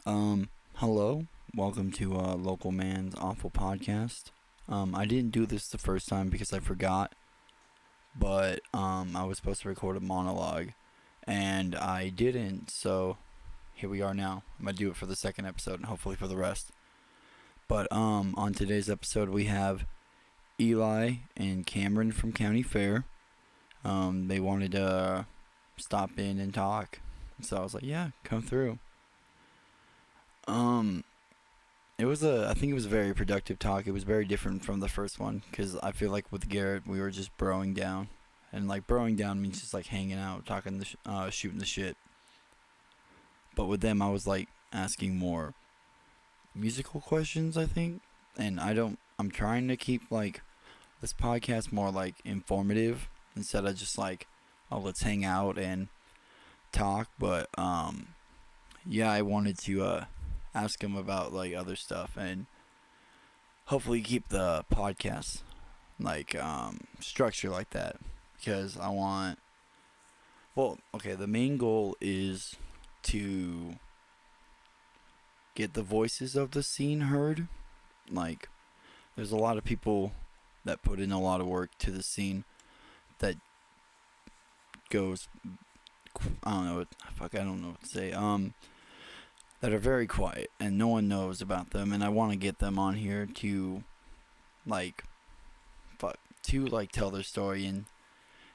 Hello. Welcome to Local Man's Awful Podcast. I didn't do this the first time because I forgot, but I was supposed to record a monologue, and I didn't, so here we are now. I'm gonna do it for the second episode and hopefully for the rest. But on today's episode we have Eli and Cameron from County Fair. They wanted to stop in and talk, so I was like, yeah, come through. Um, I think it was a very productive talk. It was very different from the first one because I feel like with Garrett we were just broing down, and like broing down means just like hanging out, talking, shooting the shit. But with them, I was like asking more musical questions, I think, and I'm trying to keep like this podcast more like informative instead of just like, oh, let's hang out and talk. But yeah, I wanted to ask him about like other stuff and hopefully keep the podcast like structure like that because I want. Well, okay, the main goal is to get the voices of the scene heard. Like, there's a lot of people that put in a lot of work to the scene that goes. I don't know. Fuck, I don't know what to say. That are very quiet and no one knows about them, and I want to get them on here to, like, tell their story and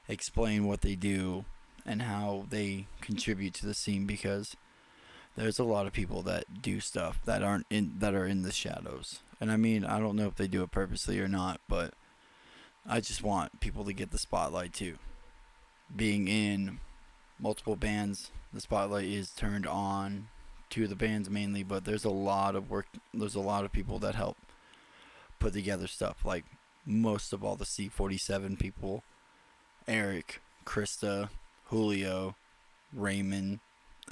explain what they do and how they contribute to the scene because there's a lot of people that do stuff that are in the shadows. And I mean, I don't know if they do it purposely or not, but I just want people to get the spotlight too. Being in multiple bands, the spotlight is turned on to the bands mainly, but there's a lot of work. There's a lot of people that help put together stuff. Like most of all the C47 people, Eric, Krista, Julio, Raymond,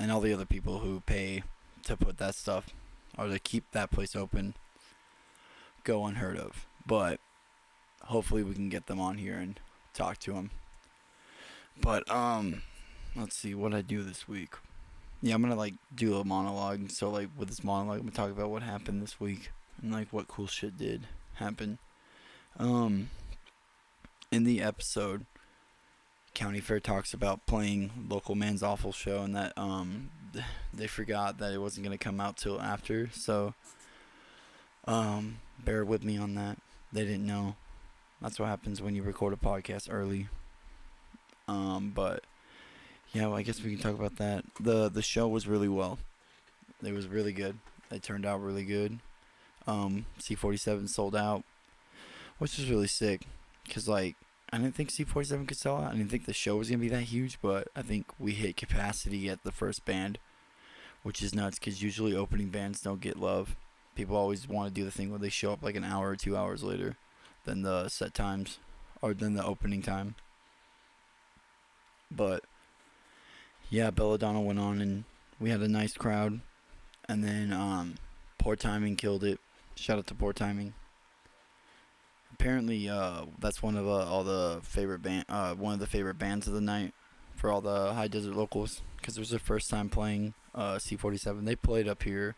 and all the other people who pay to put that stuff or to keep that place open go unheard of. But hopefully we can get them on here and talk to them. But let's see what I do this week. Yeah, I'm gonna like do a monologue. So like with this monologue, I'm gonna talk about what happened this week and like what cool shit did happen. Um, in the episode, County Fair talks about playing Local Man's Awful Show, and that they forgot that it wasn't gonna come out till after. So bear with me on that. They didn't know. That's what happens when you record a podcast early. But yeah, well, I guess we can talk about that. The show was really well. It was really good. It turned out really good. C47 sold out, which is really sick. Cause like I didn't think C47 could sell out. I didn't think the show was gonna be that huge, but I think we hit capacity at the first band, which is nuts. Cause usually opening bands don't get love. People always want to do the thing where they show up like an hour or 2 hours later than the set times or than the opening time. But yeah, Belladonna went on and we had a nice crowd. And then Poor Timing killed it. Shout out to Poor Timing. Apparently, that's one of all the favorite one of the favorite bands of the night for all the High Desert locals because it was their first time playing C47. They played up here,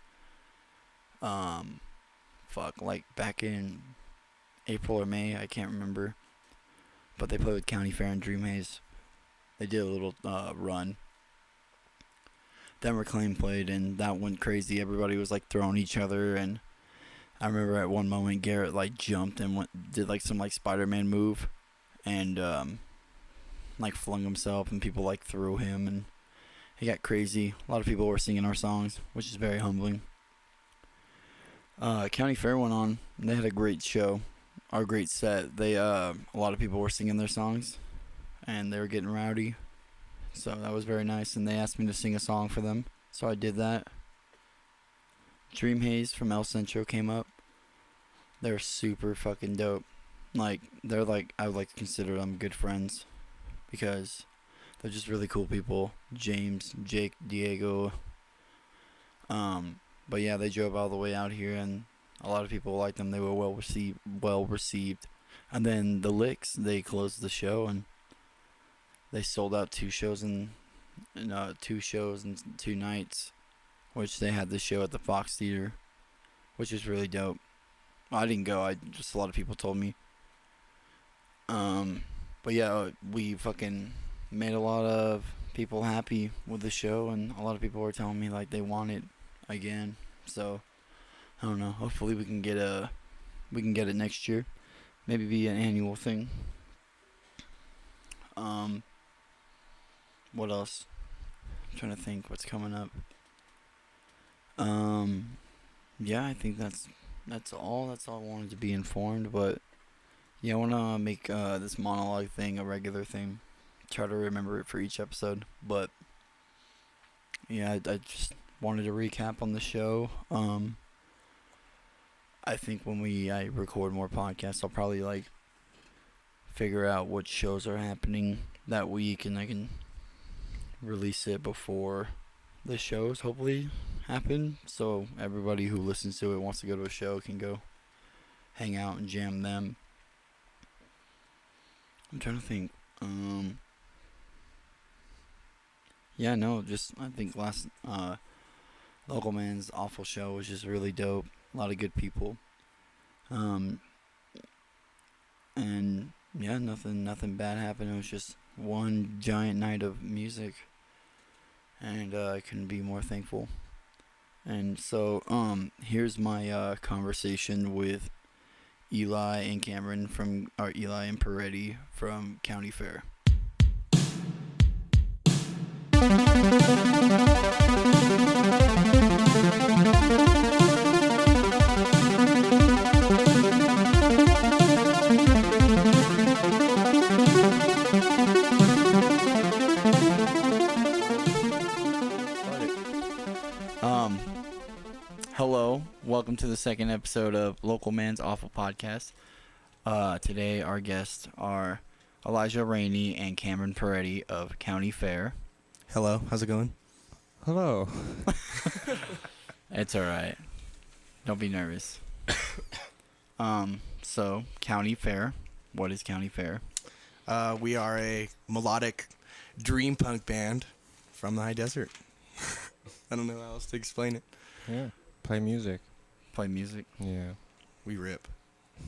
like back in April or May, I can't remember. But they played with County Fair and Dream Haze. They did a little run. Then Reclaim played, and that went crazy. Everybody was like throwing each other, and I remember at one moment Garrett like jumped and did like some like Spider-Man move, and like flung himself, and people like threw him, and he got crazy. A lot of people were singing our songs, which is very humbling. County Fair went on. They had a great show, or great set. They a lot of people were singing their songs, and they were getting rowdy. So that was very nice, and they asked me to sing a song for them, so I did that. Dream Haze from El Centro came up. They're super fucking dope. Like, they're like, I would like to consider them good friends, because they're just really cool people. James, Jake, Diego. But yeah, they drove all the way out here, and a lot of people liked them. They were well received. And then the Licks, they closed the show, and they sold out two shows in 2 nights. which they had the show at the Fox Theater, which is really dope. I didn't go. Just a lot of people told me. But yeah, we fucking made a lot of people happy with the show, and a lot of people were telling me like they want it again. So I don't know. Hopefully we can get it next year. Maybe be an annual thing. What else? I'm trying to think what's coming up. Yeah, I think that's all. That's all I wanted to be informed. But yeah, I wanna make this monologue thing a regular thing. Try to remember it for each episode. But yeah, I just wanted to recap on the show. I think when I record more podcasts, I'll probably like figure out what shows are happening that week, and I can release it before the shows hopefully happen, so everybody who listens to it wants to go to a show can go hang out and jam them. I'm trying to think. Yeah, no, just I think last Local Man's Awful Show was just really dope. A lot of good people. And yeah, nothing bad happened. It was just one giant night of music, and I couldn't be more thankful. And so, here's my conversation with Eli and Cameron Eli and Perrette from County Fair. Hello, welcome to the second episode of Local Man's Awful Podcast. Today our guests are Elijah Raney and Cameron Perrette of County Fair. Hello, how's it going? Hello. It's alright. Don't be nervous. So County Fair. What is County Fair? We are a melodic dream punk band from the high desert. I don't know how else to explain it. Yeah. Play music. Play music. Yeah. We rip.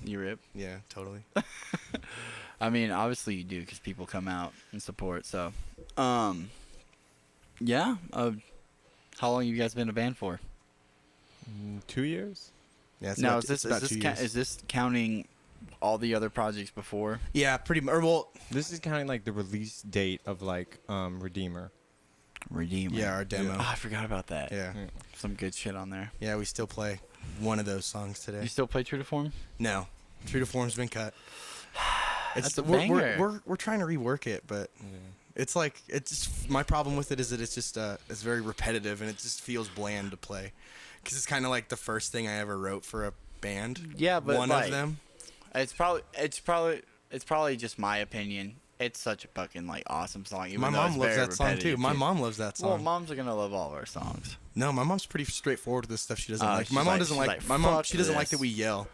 You rip? Yeah, totally. I mean, obviously you do because people come out and support. So, yeah. How long have you guys been a band for? 2 years? Yeah. Now, is this counting all the other projects before? Yeah, pretty much. Well, This is counting like the release date of like Redeemer. yeah, our demo. Oh, I forgot about that. Yeah. Some good shit on there. Yeah, we still play one of those songs today. You still play True to Form? No, True to Form's been cut. That's a we're banger. we're trying to rework it, but it's like my problem with it is that it's just it's very repetitive and it just feels bland to play, because it's kind of like the first thing I ever wrote for a band. Yeah, but one like, of them. It's probably just my opinion. It's such a fucking like awesome song. Even My though mom it's loves very that song too. My mom loves that song. Well, moms are gonna love all of our songs. No, my mom's pretty straightforward with this stuff. She doesn't like. she's My mom like- doesn't she's like. like, My mom. "Fuck She doesn't like this." that we yell.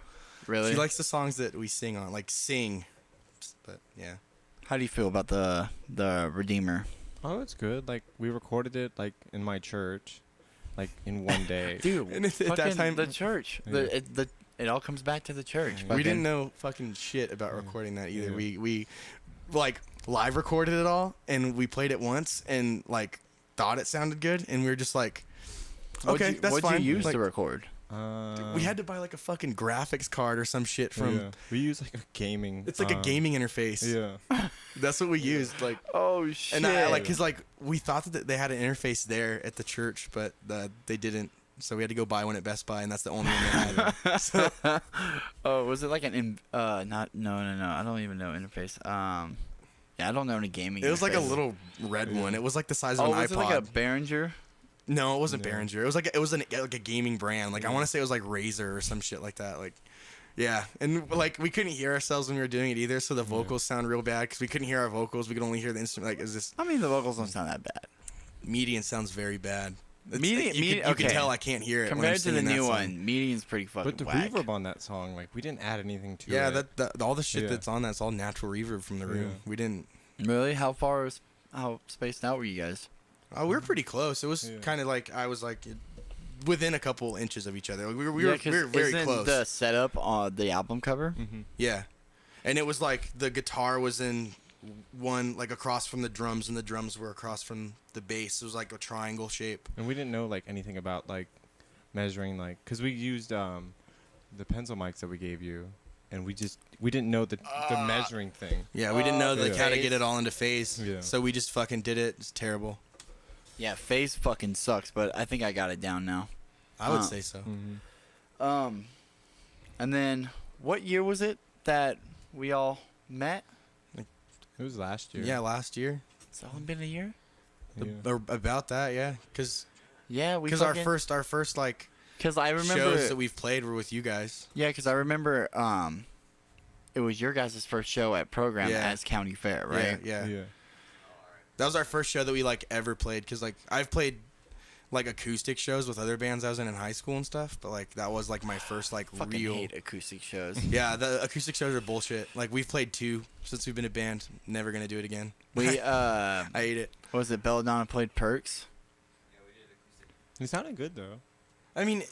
Really? She likes the songs that we sing on, like sing. But yeah. How do you feel about the Redeemer? Oh, it's good. Like we recorded it like in my church, like in one day. Dude, And at that fucking time- the church. Yeah. It all comes back to the church. We didn't know fucking shit about Yeah. recording that either. Yeah. We like live recorded it all, and we played it once and like thought it sounded good, and we were just like, okay, that's what'd fine. you use Like, to record? we had to buy like a fucking graphics card or some shit from. Yeah. We use like a gaming. It's like a gaming interface. Yeah. That's what we used. Like. Oh shit! And I, like, cause like we thought that they had an interface there at the church, but they didn't. So we had to go buy one at Best Buy, and that's the only one they had. So, Oh, was it like no. I don't even know interface. Yeah, I don't know any gaming. it was like a interfaces. little red one. It was like the size of Oh, an was iPod. it like a Behringer? No, it wasn't No. Behringer. It was like a gaming brand. Like I want to say it was like Razer or some shit like that. Like, yeah, and like we couldn't hear ourselves when we were doing it either, so the vocals sound real bad because we couldn't hear our vocals. We could only hear the instrument. Like, is this I mean, the vocals don't sound that bad. median sounds very bad. Median- you can okay. tell I can't hear it when I'm Compared to the singing that new song. one, Median's pretty fucking But the whack. reverb on that song, like we didn't add anything to Yeah, it. that all the shit Yeah. that's on that's all natural reverb from the room. Yeah. We didn't. Really? How spaced out were you guys? We were pretty close. It was Yeah. kind of like I was like within a couple inches of each other. Like, we Yeah, were 'cause very isn't close. the setup on the album cover? Mm-hmm. Yeah, and it was like the guitar was in one like across from the drums, and the drums were across from the bass. It was like a triangle shape. And we didn't know like anything about like measuring, like, because we used the pencil mics that we gave you, and we didn't know the measuring thing. Yeah, we didn't know yeah. how to get it all into phase. Yeah. So we just fucking did it. It's terrible. Yeah, phase fucking sucks, but I think I got it down now. I would say so. Mm-hmm. And then what year was it that we all met? It was last year. Yeah, last year. It's only been a year. Yeah. Or about that, yeah. Because Yeah, our first like because I remember shows that we've played were with you guys. Yeah, because I remember it was your guys' first show at program Yeah. as County Fair, right? Yeah. Yeah. That was our first show that we like ever played. Because like I've played like acoustic shows with other bands I was in high school and stuff, but like that was like my first like Fucking real. hate acoustic shows. Yeah, the acoustic shows are bullshit. Like we've played 2 since we've been a band. Never gonna do it again. We I hate it. what was it? Belladonna played Perks. It sounded good though. I mean,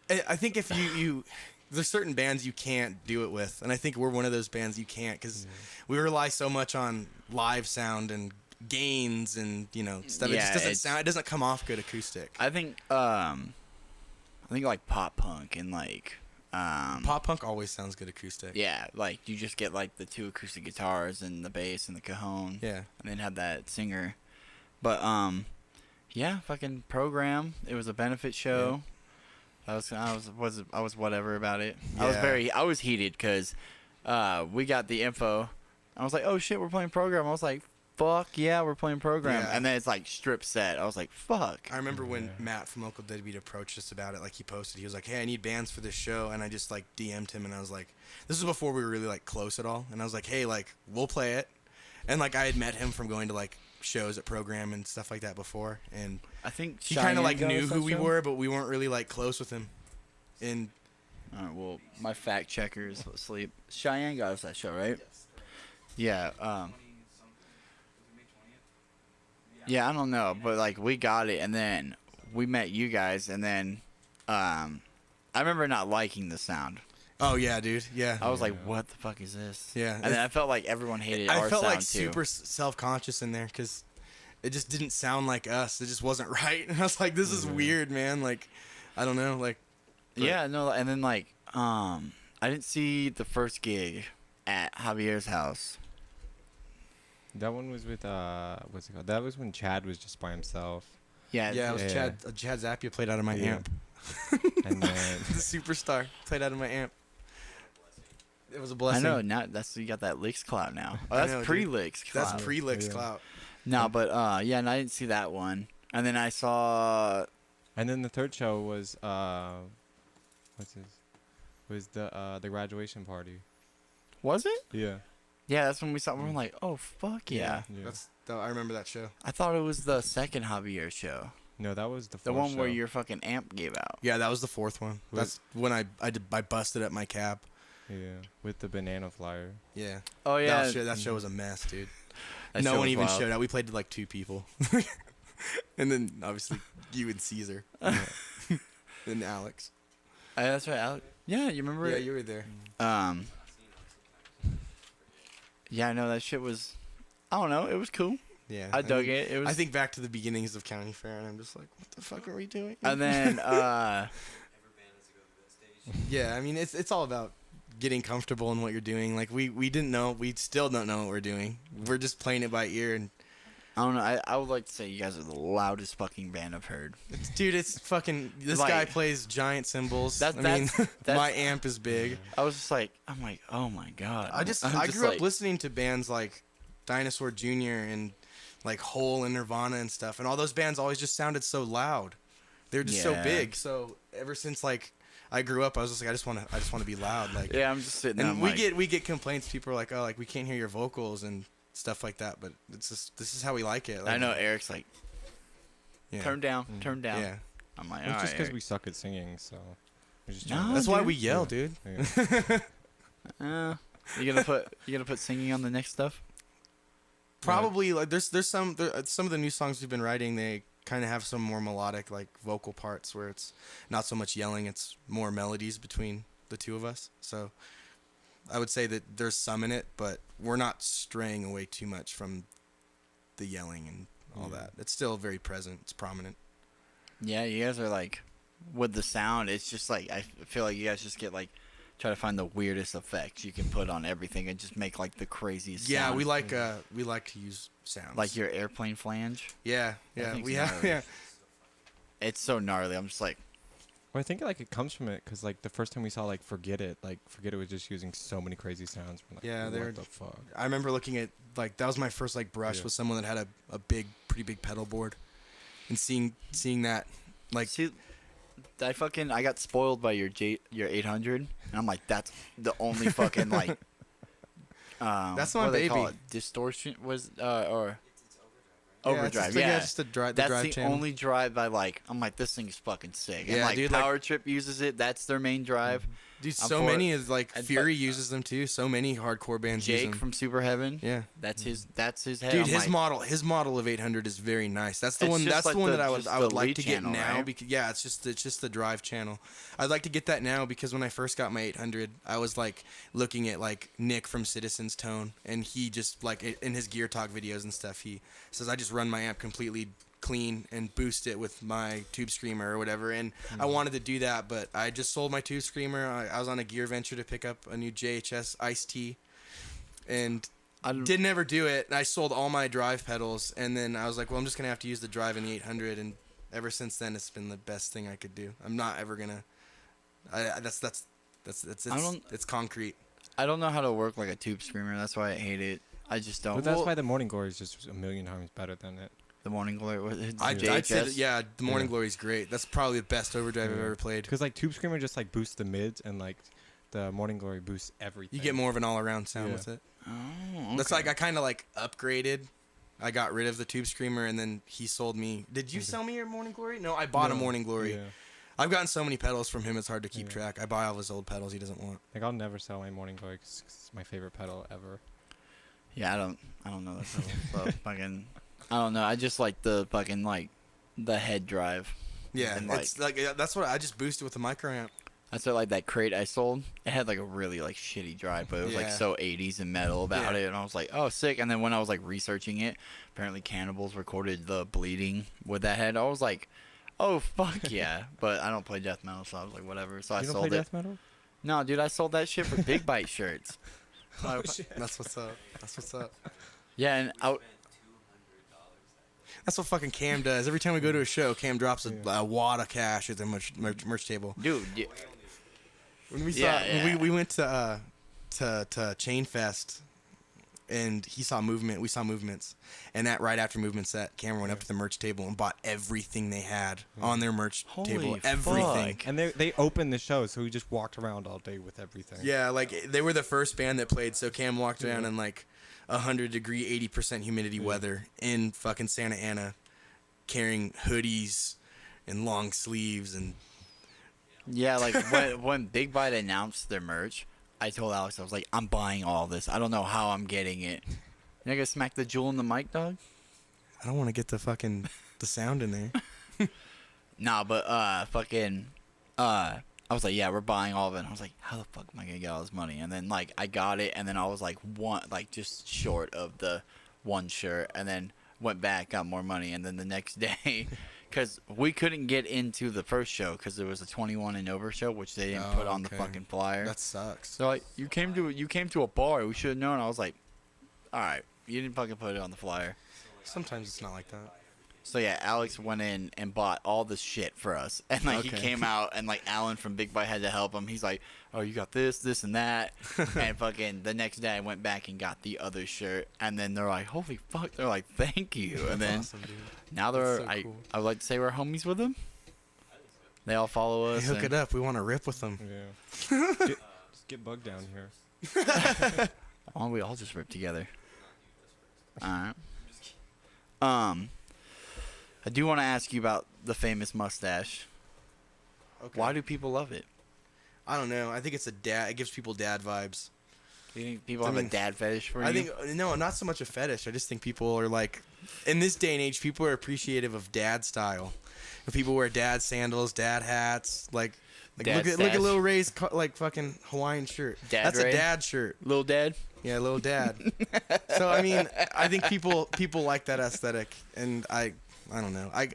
I think if you there's certain bands you can't do it with, and I think we're one of those bands you can't because we rely so much on live sound and gains and stuff. It Yeah, just doesn't it's- sound. It doesn't come off good acoustic. I think like pop punk and like Pop punk always sounds good acoustic. yeah, like you just get like the 2 acoustic guitars and the bass and the cajon. Yeah. And then have that singer. But yeah, fucking program. It was a benefit show. I was whatever about it. Yeah. I was heated because we got the info. I was like, oh shit, we're playing program. I was like, fuck yeah, we're playing program. Yeah. And then it's like strip set. I was like, fuck. I remember when Yeah. Matt from Local Deadbeat approached us about it. Like he posted, he was like, "Hey, I need bands for this show," and I just like DM'd him, and I was like, "This was before we were really like close at all," and I was like, "Hey, like we'll play it," and like I had met him from going to like shows at program and stuff like that before, and I think he kind of like Cheyenne got knew us who that we show? were, but we weren't really like close with him. And All right, well, my fact checker is asleep. Cheyenne got us that show, right? Yeah. Yeah, I don't know, but like we got it, and then we met you guys, and then I remember not liking the sound. oh yeah, dude, yeah, I was like, "What the fuck is this?" Yeah, and then I felt like everyone hated I our felt sound like too. super self-conscious in there because it just didn't sound like us. It just wasn't right. And I was like, "This is weird, man." Like, I don't know, like. But- Yeah, no, and then like I didn't see the first gig at Javier's house. That one was with what's it called? That was when Chad was just by himself, Yeah, Yeah, it was Yeah. Chad Zappia played out of my Yeah. amp. and then The superstar played out of my amp. It was a I blessing. know. Now that's you got that Licks clout now. Oh, I that's know, dude. pre-Licks clout. That's pre-Licks Yeah. clout. No, but yeah, and I didn't see that one. And then I saw and then the third show was what's his? Was the graduation party. was it? Yeah. Yeah, that's when we saw. We were like, oh fuck yeah. Yeah. I remember that show. I thought it was the second Javier show, No, that was the the fourth one where show. your fucking amp gave out. Yeah, that was the fourth one. That's when I busted up my cab. Yeah, with the banana flyer. Yeah. Oh yeah, That show was a mess, dude. That No show one was even wild. showed out. We played to like 2 people. And then obviously you and Caesar. And Alex. That's right. Yeah, you remember? Yeah, it? you were there. Yeah, I know that shit was. I don't know. It was cool. Yeah. I dug mean, it. It was. I think back to the beginnings of County Fair, and I'm just like, what the fuck are we doing? And then Yeah, I mean, it's all about getting comfortable in what you're doing. Like we didn't know, we still don't know what we're doing. We're just playing it by ear, and I don't know. I would like to say you guys are the loudest fucking band I've heard. dude, it's fucking. This Like- guy plays giant cymbals. That- I mean, that's- my amp is big. I was just like, I'm like, oh my god. I I'm grew up like, listening to bands like Dinosaur Jr. and like Hole and Nirvana and stuff, and all those bands always just sounded so loud. They're just so Yeah. big. So ever since like I grew up, I was just like, I just want to be loud. Like, Yeah, I'm just sitting there. and I'm like, we get complaints. People are like, oh, like we can't hear your vocals and stuff like that. But it's just this is how we like it. Like, I know Eric's like, Yeah. turn down, turn down. Yeah. I'm like, It's all just right. because Eric. we suck at singing, so we're just No, trying That's why dude. we yell, Yeah. dude. Yeah. You gonna put singing on the next stuff? Probably like there's some of the new songs we've been writing. kind of have some more melodic like vocal parts where it's not so much yelling, it's more melodies between the two of us. So I would say that there's some in it, but we're not straying away too much from the yelling and all that. It's still very present. It's prominent. Yeah, you guys are like, with the sound, it's just like, I feel like you guys just get like, try to find the weirdest effects you can put on everything and just make like the craziest Yeah, sound. we like to use sounds. Like your airplane flange. yeah, That thing's we have gnarly. yeah. It's so gnarly. I'm just like, Well, I think like it comes from it because like the first time we saw like Forget It was just using so many crazy sounds. We're like, Yeah, what they're- the fuck. I remember looking at like that was my first like brush Yeah. with someone that had a pretty big pedal board, and seeing that like see, I got spoiled by your 800, and I'm like, that's the only fucking like. That's what my do they call baby. it? Distortion was or yeah, overdrive. it's just the drive That's the channel. only drive I like. I'm like, this thing's fucking sick. And Yeah, like dude, like- Power Trip uses it. That's their main drive. Dude, I'm so for many it. is like And Fury uses them too. So many hardcore bands use Jake them. from Super Heaven. Yeah. That's his head. Dude, I'm his like, model of 800 is very nice. That's the It's one. just That's like the one the- that I just would the like lead to get channel, now. right? Because yeah, it's just the drive channel. I'd like to get that now because when I first got my 800, I was like looking at like Nick from Citizen's Tone, and he just like in his Gear Talk videos and stuff, he says I just run my amp completely clean and boost it with my tube screamer or whatever, and I wanted to do that, but I just sold my tube screamer. I was on a Gear Venture to pick up a new JHS Ice T, and I don't- didn't ever do it. I sold all my drive pedals, and then I was like, well, I'm just gonna have to use the drive in the 800, and ever since then, it's been the best thing I could do. I'm not ever gonna. It's concrete. I don't know how to work like a tube screamer. That's why I hate it. I just don't. But that's Well, why the Morning Glory is just a million times better than it. the Morning Glory. It's I'd say JHS. that, yeah, the Morning Yeah. Glory's great. That's probably the best overdrive I've Yeah. ever played. Because like Tube Screamer just like boosts the mids and like the Morning Glory boosts everything. You get more of an all-around sound Yeah. with it. Oh, That's okay. like I kind of like upgraded. I got rid of the tube screamer, and then he sold me. Did you sell me your Morning Glory? No, I bought a No. Morning Glory. Yeah. I've gotten so many pedals from him; it's hard to keep Yeah. track. I buy all his old pedals he doesn't want. Like I'll never sell my Morning Glory 'cause it's my favorite pedal ever. Yeah, I don't know that pedal. So fucking, I don't know. I just like the fucking like the head drive. Yeah, And, it's like that's what I just boosted with the micro amp. That's what like that crate I sold. It had like a really like shitty drive, but it was like Yeah. so 80s and metal about Yeah. it, and I was like, oh sick. And then when I was like researching it, apparently Cannibals recorded the bleeding with that head. I was like, oh fuck yeah. But I don't play death metal, so I was like whatever. So I You don't sold play it. death metal? No, dude, I sold that shit for Big Bite shirts. That's what's up. That's what's up. Yeah, and That's what fucking Cam does. Every time we go to a show, Cam drops a wad of cash at the merch table. dude, When we Yeah. we went to Chain Fest, and he saw Movement. We saw Movements, and that right after Movement set, Cameron went up to the merch table and bought everything they had on their merch table. Holy Everything. fuck. And they opened the show, so we just walked around all day with everything. Yeah, like they were the first band that played. So Cam walked around in like 100-degree, 80% humidity weather in fucking Santa Ana, carrying hoodies and long sleeves and. yeah, like when Big Bite announced their merch, I told Alex, I was like, I'm buying all this. I don't know how I'm getting it. You gonna smack the jewel in the mic, dog? I don't want to get the sound in there. Nah, but I was like, yeah, we're buying all of it. And I was like, how the fuck am I gonna get all this money? And then like I got it, and then I was like just short of the one shirt, and then went back, got more money, and then the next day, because we couldn't get into the first show because there was a 21 and over show, which they didn't put on the okay. fucking flyer. That sucks. So like you came to a bar, we should have known. I was like, all right, you didn't fucking put it on the flyer. Sometimes it's not like that. So yeah, Alex went in and bought all this shit for us, and like he Okay. came out, and like Alan from Big Bite had to help him. He's like, "Oh, you got this, and that," and fucking the next day I went back and got the other shirt, and then they're like, "Holy fuck!" They're like, "Thank you," and then Awesome, dude. now That's they're so cool. I would like to say we're homies with them. They all follow us. Hey, hook and- it up. We want to rip with them. Yeah. Just get Bug down here. Why don't we all just rip together? Alright. I do want to ask you about the famous mustache. Okay. Why do people love it? I don't know. I think it's a dad. It gives people dad vibes. Do you think people I have mean, a dad fetish for you? I think no, not so much a fetish. I just think people are like, in this day and age, people are appreciative of dad style. If people wear dad sandals, dad hats, like Dad look at stash. Lil Ray's like fucking Hawaiian shirt. Dad That's Ray? a dad shirt. Little dad. Yeah, little dad. So I mean, I think people like that aesthetic, and I don't know. I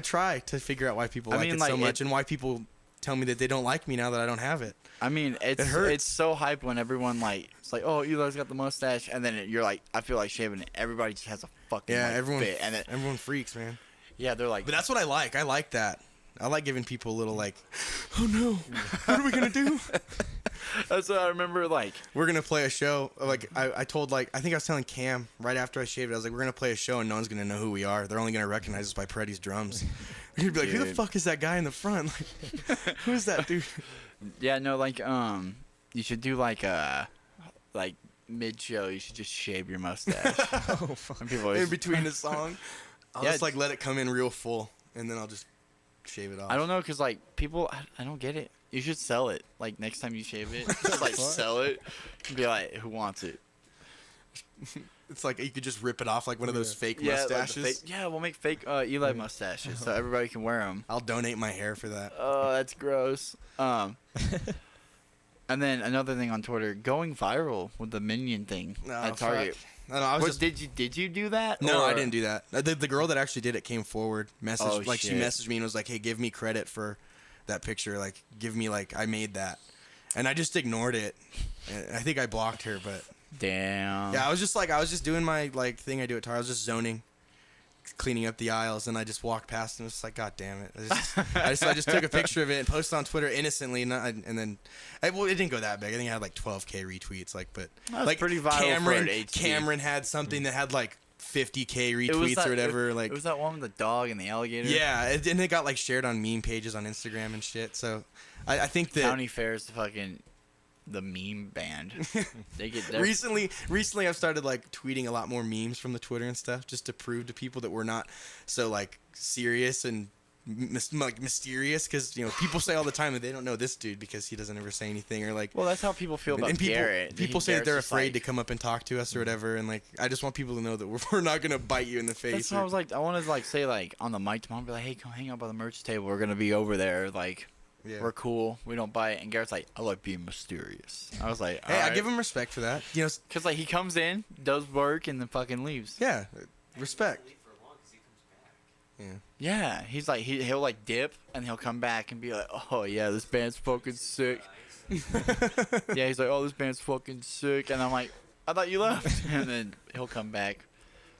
try to figure out why people I like mean, it like, so much, and why people tell me that they don't like me now that I don't have it. I mean, It hurts. it's so hype when everyone like it's like, oh, Eli's got the mustache, and then you're like, I feel like shaving it. Everybody just has a fucking Yeah, like, everyone fit, and it, everyone freaks, man. yeah, they're like, But that's what I like. I like that. I like giving people a little like, oh no, what are we gonna do? that's what I remember. Like, We're gonna play a show. Like I told I think I was telling Cam right after I shaved it. I was like, we're gonna play a show and no one's gonna know who we are. They're only gonna recognize us by Perette's drums. You're gonna be like, who the Dude. fuck is that guy in the front? Like, who's that dude? yeah, no, like, you should do like mid show, you should just shave your mustache. Oh, fuck. And people In always, between a song, I'll Yeah. just like let it come in real full, and then I'll just shave it off. I don't know, cause like people, I don't get it. You should sell it. Like next time you shave it, just like What? sell it. And be like, who wants it? It's like you could just rip it off like one of those fake Like the mustaches. fake, yeah, we'll make fake Eli mustaches so everybody can wear them. I'll donate my hair for that. Oh, that's gross. And then another thing on Twitter, going viral with the minion thing No, at Target. fuck. No, I was What, just did you do that? No, or- I didn't do that. The girl that actually did it came forward, messaged Oh, like she shit. messaged me and was like, "Hey, give me credit for that picture. Like, give me like I made that." And I just ignored it. And I think I blocked her, but Damn. yeah, I was just doing my like thing I do at Target. I was just zoning, cleaning up the aisles, and I just walked past and was just like, "God damn it!" I just took a picture of it and posted on Twitter innocently, and then well, it didn't go that big. I think I had like 12K retweets, like, but That's like pretty viral for an HD. Cameron had something that had like 50K It was retweets that, or whatever. Like, it was that one with the dog and the alligator. yeah, and it got like shared on meme pages on Instagram and shit. So I think that County Fair's fucking the meme band. They get their recently I've started like tweeting a lot more memes from the Twitter and stuff just to prove to people that we're not so like serious and like mysterious, because you know people say all the time that they don't know this dude because he doesn't ever say anything, or like, Well, that's how people feel about and people Garrett. people say that they're Garrett's just afraid like, to come up and talk to us or whatever, and like I just want people to know that we're not gonna bite you in the face. That's what I was like. I wanted to like say like on the mic tomorrow, be like, hey, come hang out by the merch table. We're gonna be over there. Like, Yeah. we're cool. We don't bite. And Garrett's like, I like being mysterious. I was like, Hey, I give him respect for that. You know, because like he comes in, does work, and then fucking leaves. yeah, respect. Yeah. Yeah, he's like he'll like dip and he'll come back and be like, oh yeah, this band's fucking sick. Yeah, he's like, oh, this band's fucking sick, and I'm like, I thought you left. And then he'll come back.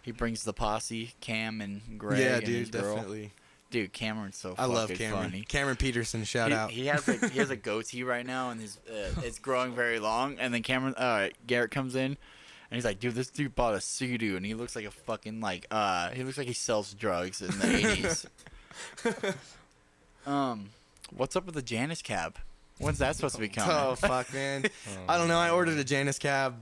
He brings the posse, Cam and Greg. Yeah, and his dude, girl. definitely. Dude, Cameron's so I fucking love Cameron. funny. Cameron Peterson, shout out. He has a goatee right now, and his it's growing very long. And then Garrett comes in, and he's like, dude, this dude bought a Sea-Doo, and he looks like a fucking like he looks like he sells drugs in the 80s. What's up with the Janus cab? When's that supposed to be coming? Oh fuck, man. I don't know. I ordered a Janus cab.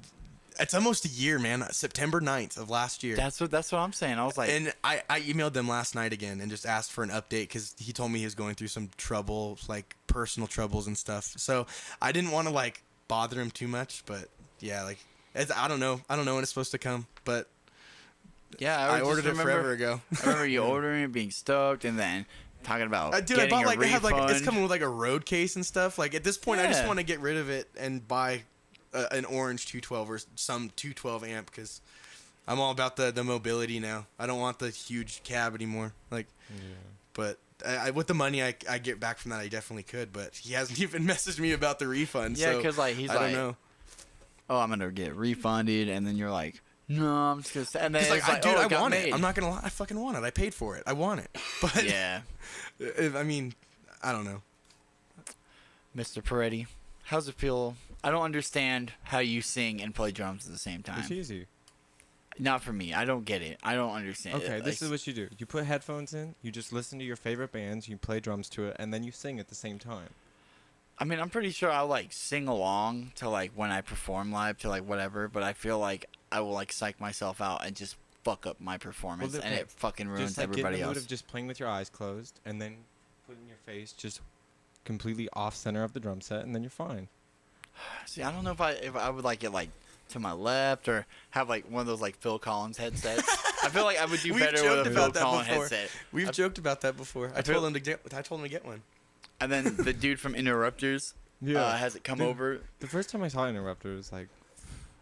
It's almost a year, man. September 9th of last year. That's what I'm saying. I was like, And I emailed them last night again and just asked for an update because he told me he was going through some trouble, like personal troubles and stuff. So I didn't want to like bother him too much, but yeah, like I don't know when it's supposed to come, but yeah, I just ordered it remember- forever ago. I remember you ordering it, being stoked, and then talking about Dude, I getting bought a like they have like it's refund. coming with like a road case and stuff. Like at this point, I just Yeah. want to get rid of it and buy an orange 212 or some 212 amp because I'm all about the mobility now. I don't want the huge cab anymore. Like, but with the money I get back from that, I definitely could. But he hasn't even messaged me about the refund. Yeah, so because like he's I like, don't know. oh, I'm gonna get refunded, and then you're like, no, I'm just gonna. And then Because it's like, like, dude, oh, I it got want made. it. I'm not gonna lie. I fucking want it. I paid for it. I want it. But Yeah, I mean, I don't know. Mr. Perrette, how's it feel? I don't understand how you sing and play drums at the same time. It's easy. Not for me. I don't get it. I don't understand. Okay, it. this Like, is what you do. You put headphones in, you just listen to your favorite bands, you play drums to it, and then you sing at the same time. I mean, I'm pretty sure I'll like sing along to like when I perform live to like whatever, but I feel like I will like psych myself out and just fuck up my performance, Well, and it fucking ruins Just like get in everybody the mood else. of just playing with your eyes closed, and then putting your face just completely off center of the drum set, and then you're fine. See, I don't know if I would like it like to my left or have like one of those like Phil Collins headsets. I feel like I would do We've better joked with a Phil about that Collins before. headset. We've joked about that before. I told him to get one. And then the dude from Interrupters has it come Dude, over. The first time I saw Interrupter was like,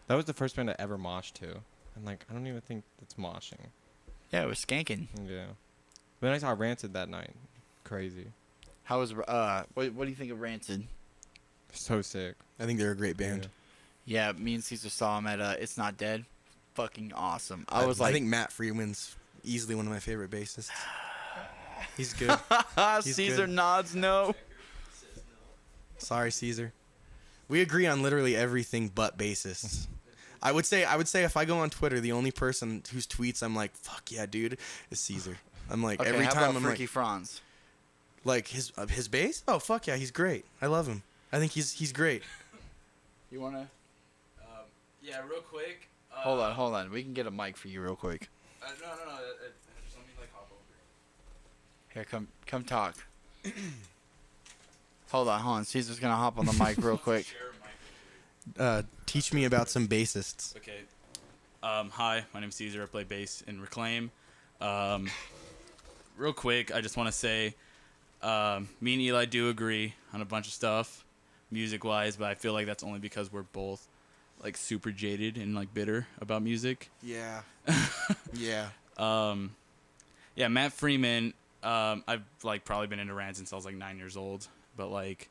that was the first band I ever moshed to. And like, I don't even think that's moshing. Yeah, it was skanking. Yeah. But then I saw Rancid that night. Crazy. How was what do you think of Rancid? So sick. I think they're a great band. Yeah, me and Caesar saw him at It's Not Dead. Fucking awesome. I I think Matt Freeman's easily one of my favorite bassists. He's good. He's Caesar good. nods no. Sorry, Caesar. We agree on literally everything but bassists. I would say if I go on Twitter, the only person whose tweets I'm like, fuck yeah, dude, is Caesar. I'm like, Okay, every how time about I'm Freaky like, Franz? his bass? Oh fuck yeah, he's great. I love him. I think he's great. You wanna? Yeah, real quick. Hold on. We can get a mic for you real quick. No. Just let me like hop over. Here, come talk. Hold on. Caesar's gonna hop on the mic real quick. Share a mic. Teach me about some bassists. Okay. Hi, my name's Caesar. I play bass in Reclaim. Real quick, I just want to say, me and Eli do agree on a bunch of stuff, music-wise, but I feel like that's only because we're both like super jaded and like bitter about music. Yeah. Yeah. Yeah, Matt Freeman. I've like probably been into Rand since I was like 9 years old, but like,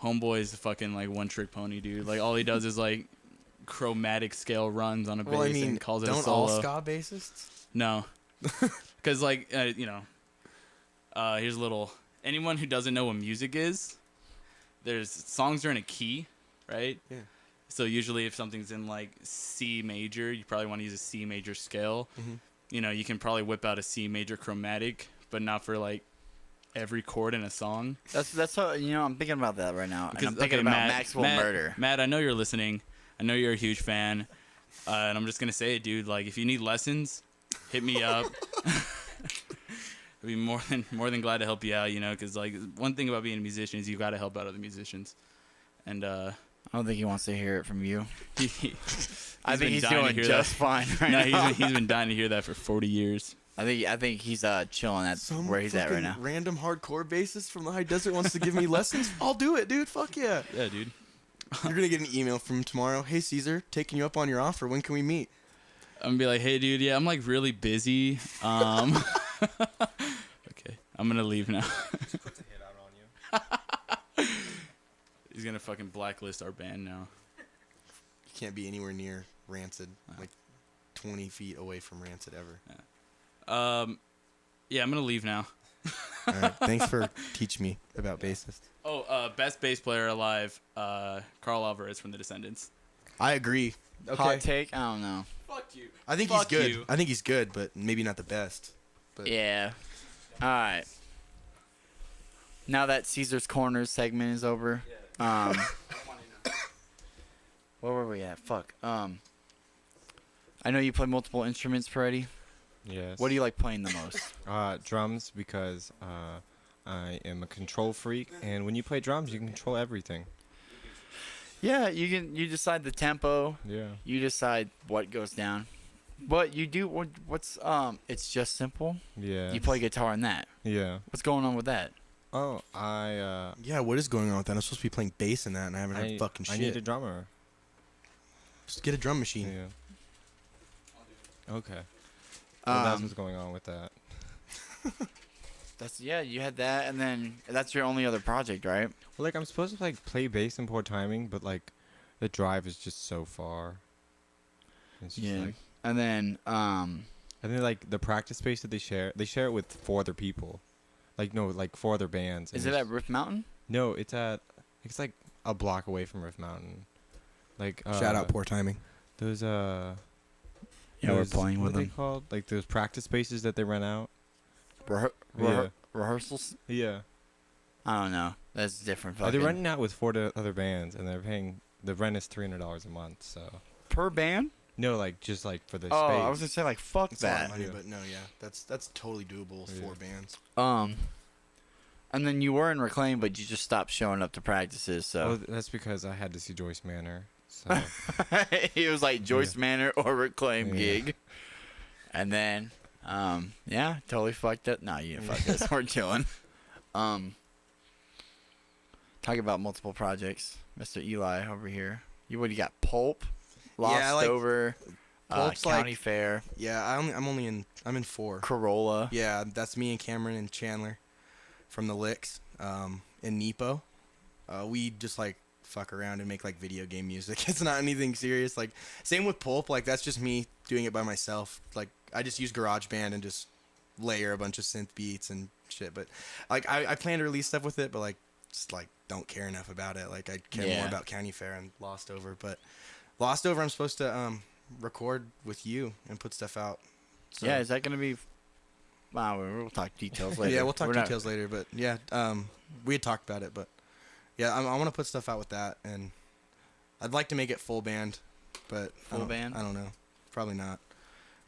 homeboy is a fucking like one-trick pony, dude. Like all he does is like chromatic scale runs on a bass and calls it a don't solo. all ska bassists? No, because like here's a little. Anyone who doesn't know what music is, there's songs are in a key, right? Yeah. So usually if something's in like C major, you probably want to use a C major scale. Mhm. You know, you can probably whip out a C major chromatic, but not for like every chord in a song. That's how I'm thinking about that right now. And I'm thinking okay, about Maxwell Murder. Matt, I know you're listening. I know you're a huge fan, and I'm just gonna say it, dude. Like, if you need lessons, hit me up. I'd be more than glad to help you out. You know, because like one thing about being a musician is you got to help out other musicians. And I don't think he wants to hear it from you. I I think he's doing just fine right now. he's been dying to hear that for 40 years. I think he's chilling at where he's at right now. Random hardcore bassist from the high desert wants to give me lessons. I'll do it, dude. Fuck yeah. Yeah, dude. You're gonna get an email from him tomorrow. Hey Caesar, taking you up on your offer. When can we meet? I'm gonna be like, hey, dude. Yeah, I'm like really busy. Okay, I'm gonna leave now. Just puts a hit out on you. He's gonna fucking blacklist our band now. You can't be anywhere near Rancid. Like 20 feet away from Rancid ever. Yeah, I'm gonna leave now. All right. Thanks for teaching me about bassists. Oh, best bass player alive, Carl Alvarez from the Descendants. I agree. Okay. Hot take? I don't know. Fuck you. I think Fuck he's good. you. I think he's good, but maybe not the best. But Yeah. All right. Now that Caesar's Corners segment is over, where were we at? Fuck. I know you play multiple instruments, Perrette. Yes. What do you like playing the most? Drums, because I am a control freak, and when you play drums, you can control everything. Yeah, you decide the tempo. Yeah. You decide what goes down. But you do what's it's just simple. Yeah. You play guitar in that. Yeah. What's going on with that? Oh, I yeah, what is going on with that? I'm supposed to be playing bass in that, and I haven't heard fucking shit. I need a drummer. Just get a drum machine. Yeah. Okay. Well, that's what's going on with that. You had that, and then that's your only other project, right? Well, like I'm supposed to like play bass in Port Timing, but like the drive is just so far. It's just like, and then and then like the practice space that they share it with 4 other people. Like no, like 4 other bands. Is it at Rift Mountain? No, it's like a block away from Rift Mountain. Like Shout out Poor Timing. Those we're playing with what are them. they called? Like those practice spaces that they rent out. Yeah. Rehearsals? Yeah. I don't know. That's different. They're renting out with 4 other bands, and they're paying the rent is $300 a month. So per band? no, like just like for the Oh, space. I was gonna say like fuck It's a lot that. of money, Yeah. but no, yeah, that's totally doable with 4 bands. And then you were in Reclaim, but you just stopped showing up to practices. So Well, that's because I had to see Joyce Manor. So it was like Joyce Yeah. Manor or Reclaim Yeah. gig. And then, yeah, totally fucked up. Nah, you didn't fuck this. We're chilling. Talking about multiple projects, Mr. Eli over here. What do you got? Pulp, Lost Yeah, like- Over, Pulp's County like- Fair, Yeah, I'm in 4. Corolla. Yeah, that's me and Cameron and Chandler from the Licks, and Nepo. We just like fuck around and make like video game music. It's not anything serious. Like same with Pulp. Like that's just me doing it by myself. Like I just use GarageBand and just layer a bunch of synth beats and shit. But like I plan to release stuff with it, but like just like don't care enough about it. Like I care more Yeah. about County Fair and Lost Over. But Lost Over, I'm supposed to record with you and put stuff out. So, Yeah, is that gonna be? Wow, we'll talk details later. yeah, we'll talk We're not- details later, but yeah, we had talked about it, but yeah, I want to put stuff out with that, and I'd like to make it full band, but Full band? I don't know, probably not,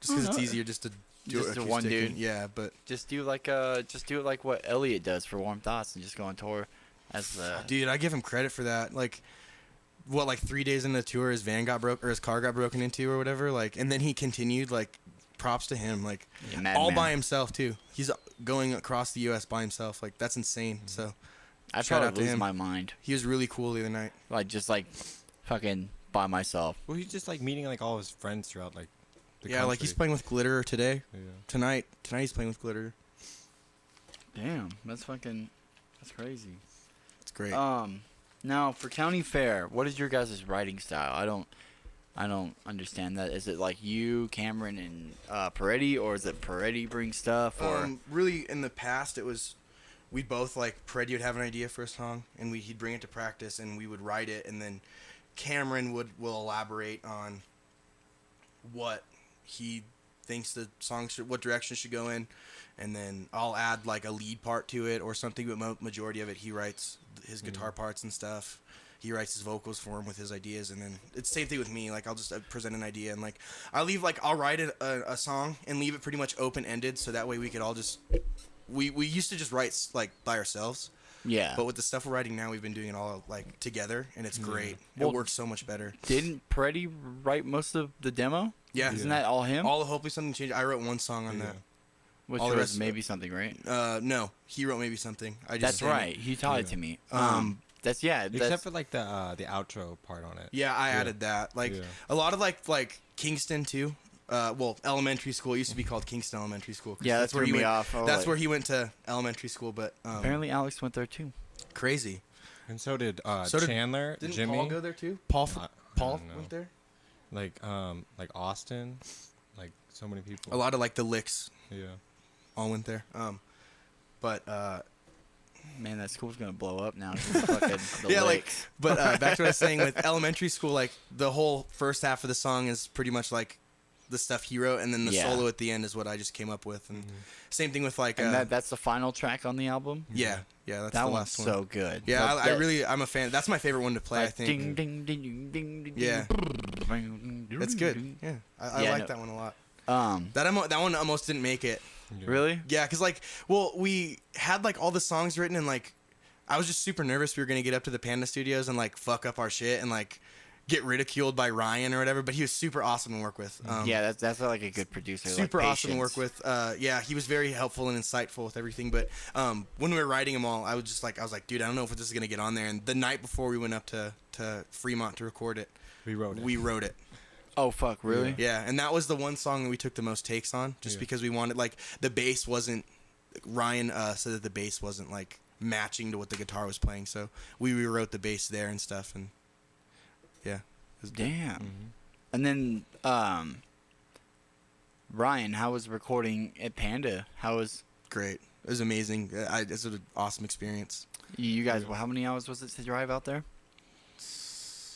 just Oh, because it's no. easier just to do Just it the one acoustic dude. and- yeah, but Just do it like what Elliot does for Warm Thoughts and just go on tour as the. dude, I give him credit for that. Like, what, like 3 days into the tour, his car got broken into or whatever. Like, and then he continued. Like, props to him. Like, Yeah, Mad all Man. by himself too. He's going across the U.S. by himself. Like, that's insane. So I shout out probably to lose him. my mind. he was really cool the other night. Like just like fucking by myself. well, he's just like meeting like all his friends throughout like. The Yeah, like he's country. playing with Glitter today. Yeah. Tonight he's playing with Glitter. Damn, that's crazy. It's great. Now for County Fair, what is your guys' writing style? I don't understand that. Is it like you, Cameron, and Perrette, or is it Perrette bring stuff, or Really, in the past, it was we'd both like Perrette would have an idea for a song, and he'd bring it to practice, and we would write it, and then Cameron will elaborate on what he thinks the song what direction it should go in, and then I'll add like a lead part to it or something. But majority of it, he writes his guitar parts and stuff. He writes his vocals for him with his ideas, and then it's the same thing with me. Like I'll just present an idea, and like I'll write a song and leave it pretty much open ended, so that way we could all just we used to just write like by ourselves, yeah? but with the stuff we're writing now, we've been doing it all like together, and it's great. Well, it works so much better. Didn't Perrette write most of the demo? Yeah, Isn't that all him? all the Hopefully Something Changed. I wrote one song on Yeah. Which all the was rest- maybe something, right? that. No, he wrote maybe something. I just That's sang it. right. He taught it Yeah. to me. Um, That's Except That's for like the outro part on it. Yeah, I added that. Like Yeah. a lot of like Kingston too. Well, elementary school. It used to be called Kingston Elementary School. 'cause yeah. That where threw he me went. off. I was That's like, where he went to elementary school. But apparently Alex went there too. crazy. And so did So did- Chandler, Didn't Jimmy, Paul go there too? Paul I Paul don't know. went there. like Austin, like so many people. A lot of like the Licks Yeah. all went there. But Man, that school's gonna blow up now. Fucking the yeah, Licks. but back to what I was saying with elementary school. Like the whole first half of the song is pretty much like the stuff he wrote, and then the Yeah. solo at the end is what I just came up with. And same thing with like And that's the final track on the album. yeah, that's That the one's last one. so good. Yeah, That- I'm a fan. That's my favorite one to play. I like, think. Ding ding ding ding ding ding. Yeah. ding. It's good. Yeah, I Yeah, like no. that one a lot. That That one almost didn't make it. Yeah. really? Yeah, cause like, well, we had like all the songs written, and like, I was just super nervous we were gonna get up to the Panda Studios and like fuck up our shit and like get ridiculed by Ryan or whatever. But he was super awesome to work with. Yeah, that's like a good producer. Super like awesome to work patience. with. Yeah, he was very helpful and insightful with everything. But when we were writing them all, I was like, dude, I don't know if this is gonna get on there. And the night before we went up to Fremont to record it, We wrote it. we wrote it. Oh fuck, really? Yeah, and that was the one song that we took the most takes on, just Yeah. because we wanted like the bass wasn't. Ryan said that the bass wasn't like matching to what the guitar was playing, so we rewrote the bass there and stuff, and yeah, it was good. Damn. Mhm. And then Ryan, how was recording at Panda? How was Great. It was amazing. It's an awesome experience. you guys? Well, how many hours was it to drive out there?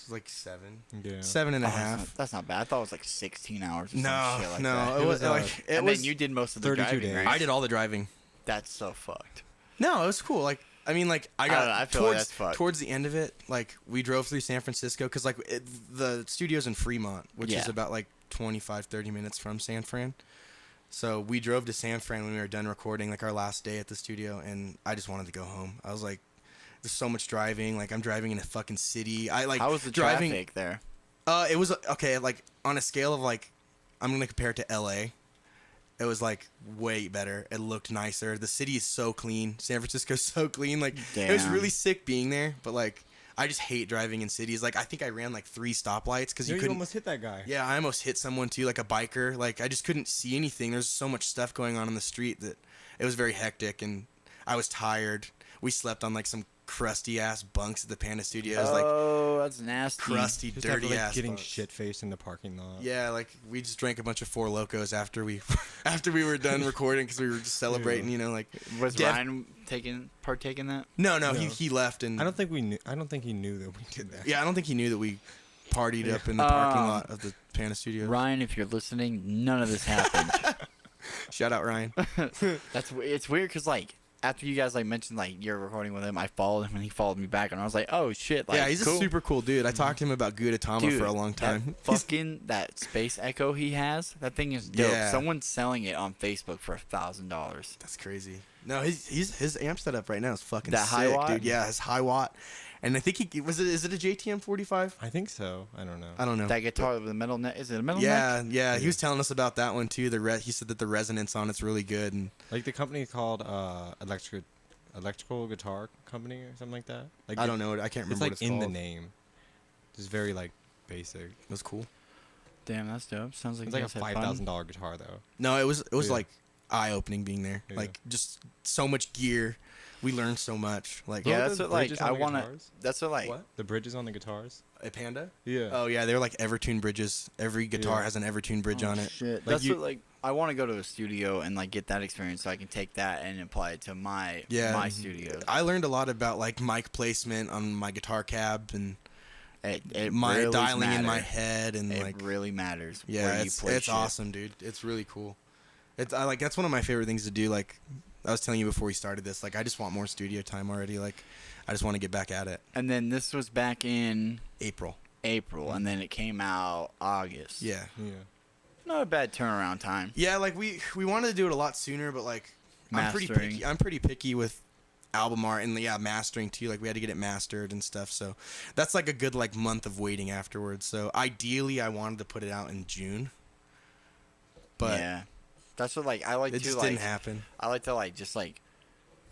Like 7, Yeah. 7 and a Oh, half. That's not bad. I thought it was like 16 hours. Or No, some shit like no, That. it was It was, like it And was. then you did most of the 32 driving, days. right? I did all the driving. That's so fucked. No, it was cool. Like I mean, like I don't got know, I feel like that's fucked. towards the end of it. Like we drove through San Francisco because like the studio's in Fremont, which is Yeah. about like 25-30 minutes from San Fran. So we drove to San Fran when we were done recording, like our last day at the studio, and I just wanted to go home. I was like, there's so much driving. Like I'm driving in a fucking city. I like How was the driving. traffic there? It was okay. Like on a scale of like, I'm gonna compare it to L.A. It was like way better. It looked nicer. The city is so clean. San Francisco's so clean. Like it was Damn. really sick being there. But like I just hate driving in cities. Like I think I ran like 3 stoplights because You you couldn't. almost hit that guy. Yeah, I almost hit someone too, like a biker. Like I just couldn't see anything. There's so much stuff going on in the street that it was very hectic, and I was tired. We slept on like some crusty ass bunks at the Panda Studios, like Oh, that's nasty. crusty, Just dirty after, like, ass. getting bunks. shit faced in the parking lot. Yeah, like we just drank a bunch of Four Locos after we after we were done recording because we were just celebrating. You know, like Was Def- Ryan partaking that? no, No. he left, and I don't think he knew that we did that. yeah, I don't think he knew that we partied up in the parking lot of the Panda Studios. Ryan, if you're listening, none of this happened. Shout out Ryan. It's weird because like after you guys like mentioned like you're recording with him, I followed him and he followed me back, and I was like, oh shit, like yeah, he's cool. a super cool dude. I talked to him about Gudetama Dude, for a long time. That Space Echo he has, that thing is dope. Yeah. Someone's selling it on Facebook for $1,000. That's crazy. No, his amp setup right now is fucking That sick, high watt? dude. Yeah, his high watt, and I think is it a JTM 45? I think so. I don't know. I don't know. That guitar with the metal neck, is it a metal yeah, neck? yeah, he was telling us about that one too. He said that the resonance on it's really good, and Like the company called Electrical Guitar Company or something like that. Like I don't know. I can't remember It's like what it's in called. the name. Just very like basic. It was cool. Damn, that's dope. Sounds like It's you like a guys had fun. $5,000 guitar though. No, it was Yeah. like eye opening being there. Yeah. Like just so much gear. We learned so much. Like Yeah, What were that's the what like bridges I on the want to. guitars? That's what like. What? The bridges on the guitars. a Panda. Yeah. Oh yeah, they're like Evertune bridges. Every guitar Yeah. has an Evertune bridge Oh, on it. Shit. Like That's you- what like I want to go to a studio and like get that experience so I can take that and apply it to my Yeah. studio. I learned a lot about like mic placement on my guitar cab and It my really dialing in my matters. head and It like really matters. yeah, where you it's place shit. awesome, dude. It's really cool. I like that's one of my favorite things to do. Like I was telling you before we started this, like I just want more studio time already. Like I just want to get back at it. And then this was back in April. April, and then it came out August. Yeah. Yeah. Not a bad turnaround time. Yeah, like we wanted to do it a lot sooner, but like I'm pretty Mastering. picky. I'm pretty picky with album art and yeah, mastering too. Like we had to get it mastered and stuff. So that's like a good like month of waiting afterwards. So ideally, I wanted to put it out in June, but yeah, that's what like I like it to just like. didn't happen. I like to like just like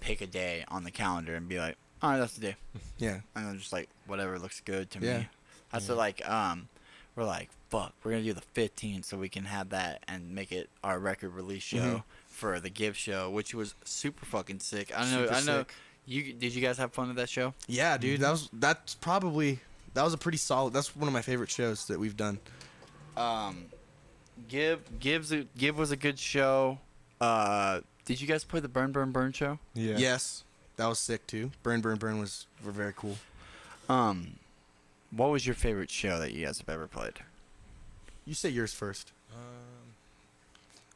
pick a day on the calendar and be like, all right, that's the day, Yeah. and then just like whatever looks good to Yeah. me. That's what like we're like fuck, we're gonna do the 15th so we can have that and make it our record release show Mhm. for the Give show, which was super fucking sick. I know. Super I know. sick. Did you guys have fun at that show? Yeah, dude. That was a pretty solid. That's one of my favorite shows that we've done. Give was a good show. Did you guys play the Burn Burn Burn show? Yeah. Yes, that was sick too. Burn Burn Burn were very cool. What was your favorite show that you guys have ever played? You say yours first.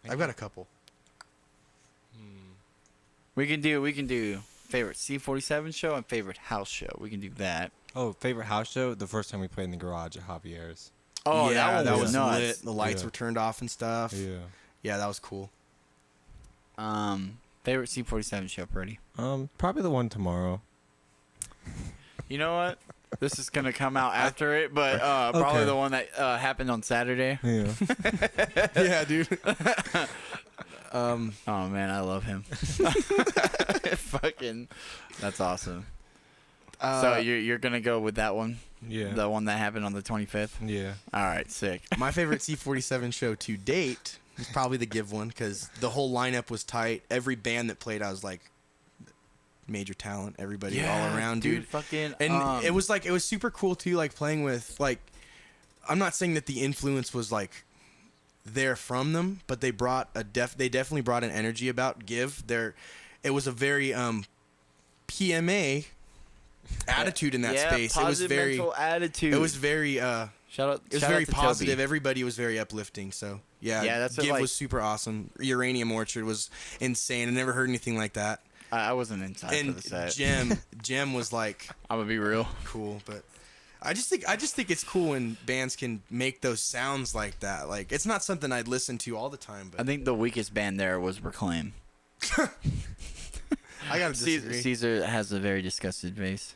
I I've got a couple. We can do favorite C47 show and favorite house show. We can do that. Oh, favorite house show? The first time we played in the garage at Javier's. Oh, yeah, that one was nuts. lit. The lights Yeah. were turned off and stuff. Yeah. Yeah, that was cool. Favorite C47 show, Pretty. Probably the one tomorrow. You know what? This is gonna come out after it, but probably Okay. the one that happened on Saturday. Yeah. Yeah, dude. Oh man, I love him. Fucking, that's awesome. So you're gonna go with that one, Yeah. the one that happened on the 25th. Yeah. All right, sick. My favorite C47 show to date is probably the Give one because the whole lineup was tight. Every band that played, I was like, major talent. Everybody all around, dude. Fucking, And it was super cool too, like playing with like. I'm not saying that the influence was like there from them, but they brought they definitely brought an energy about Give. It was a very PMA attitude in that space. It was positive very mental attitude. it was very shout out. it was shout very out to positive. Toby. Everybody was very uplifting. So yeah, that's what, Give like- was super awesome. Uranium Orchard was insane. I never heard anything like that. I wasn't inside for And the set. Jem was like I'm gonna be real. cool, but I just think it's cool when bands can make those sounds like that. Like, it's not something I'd listen to all the time, but I think the weakest band there was Reclaim. I gotta disagree. Caesar has a very disgusted face.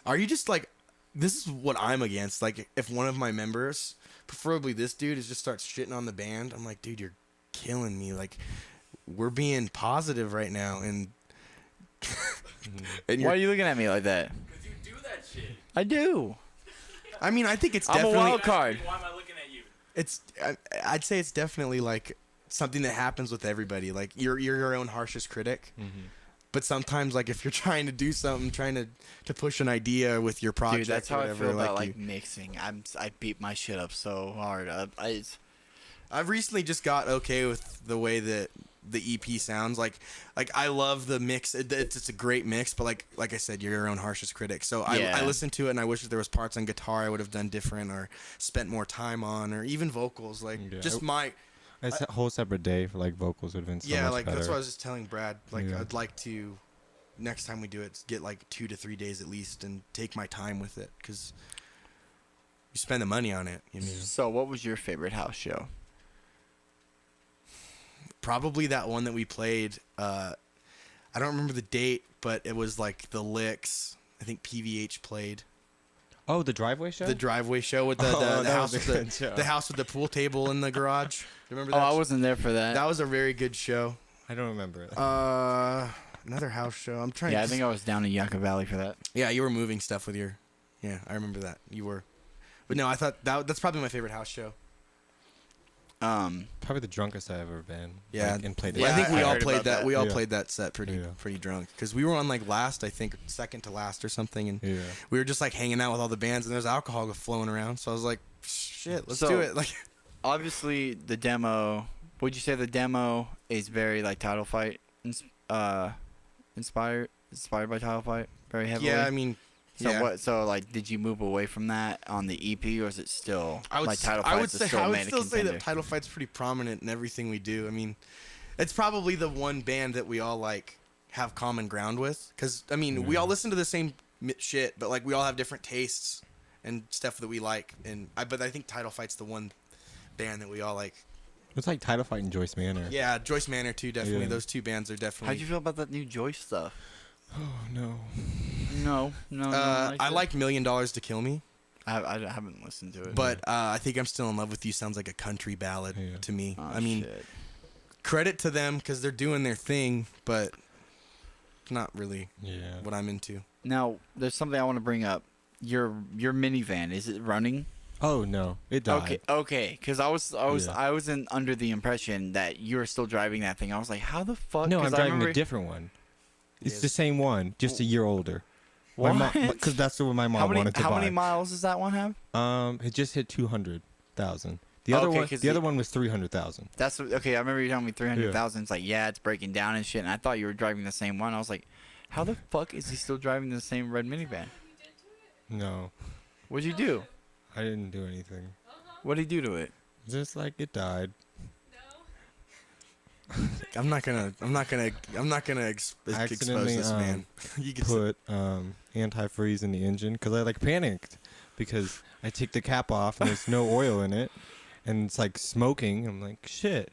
Are you just like, this is what I'm against. Like, if one of my members, preferably this dude, is just starts shitting on the band, I'm like, dude, you're killing me. Like, we're being positive right now, and Why are you looking at me like that? Because you do that shit. I do. I mean, I think it's I'm a definitely wild card. Why am I looking at you? I'd say it's definitely like something that happens with everybody. Like, you're your own harshest critic. Mm-hmm. But sometimes, like, if you're trying to do something, trying to push an idea with your project, Dude, that's or how I whatever, feel about like like mixing. I beat my shit up so hard. I've recently just got okay with the way that the EP sounds. Like I love the mix. It's a great mix, but like I said, you're your own harshest critic. So Yeah. I listen to it and I wish that there was parts on guitar I would have done different or spent more time on, or even vocals. Like Yeah. just my It's a whole separate day for like vocals would have been so yeah, much like better. that's what I was just telling Brad. Like Yeah. I'd like to next time we do it get like 2 to 3 days at least and take my time with it, because you spend the money on it. You know? So, what was your favorite house show? Probably that one that we played. I don't remember the date, but it was like the Licks. I think PVH played Oh, the driveway show. the driveway show with the, Oh, the that house was a with good show. the house with the pool table in the garage. Remember Oh, that? I wasn't there for that. That was a very good show. I don't remember it. Another house show. I'm trying. Yeah, to I think I was down in Yucca Valley for that. Yeah, you were moving stuff with your. Yeah, I remember that. You were. But no, I thought that's probably my favorite house show. Probably the drunkest I've ever been. Yeah, like, and played. Yeah, it. I think we I all heard played about that. that. We all Yeah. played that set pretty Yeah. drunk, because we were on like last, I think, second to last or something, and Yeah. we were just like hanging out with all the bands, and there's alcohol flowing around. So I was like, shit, let's So- do it. Like, Obviously, the demo. Would you say the demo is very like Title Fight, inspired by Title Fight, very heavily? yeah, I mean, So yeah. what? So like, did you move away from that on the EP, or is it still I would, like Title I would Fight's say, still I would main still say contender? that Title Fight's pretty prominent in everything we do. I mean, it's probably the one band that we all like have common ground with, because I mean, we all listen to the same shit, but like we all have different tastes and stuff that we like. But I think Title Fight's the one band that we all like. It's like Title Fight and Joyce Manor. Yeah, Joyce Manor too, definitely. Yeah. Those two bands are definitely. How'd you feel about that new Joyce stuff? Oh no. No. I like $1 Million to Kill Me, I haven't listened to it. but I think I'm Still in Love with You sounds like a country ballad Yeah. to me. Oh, I mean, shit. credit to them because they're doing their thing, but not really Yeah. what I'm into. Now there's something I want to bring up. Your minivan, is it running? Oh no, it died. Okay. Because I was under the impression that you were still driving that thing. I was like, how the fuck? No, 'Cause I'm I driving remember- a different one. It's Yes. the same one, just a year older. What? Because that's the one my mom How many wanted to buy. many miles does that one have? It just hit 200,000. The other Okay, one, 'cause the other one was 300,000. That's okay. I remember you telling me 300,000. It's like, yeah, it's breaking down and shit. And I thought you were driving the same one. I was like, how the fuck is he still driving the same red minivan? No, What'd you do? I didn't do anything. What'd he do to it? Just like it died. I'm not gonna expose Accidentally, this man. You can Put antifreeze in the engine because I like panicked because I take the cap off and there's no oil in it and it's like smoking. I'm like, shit,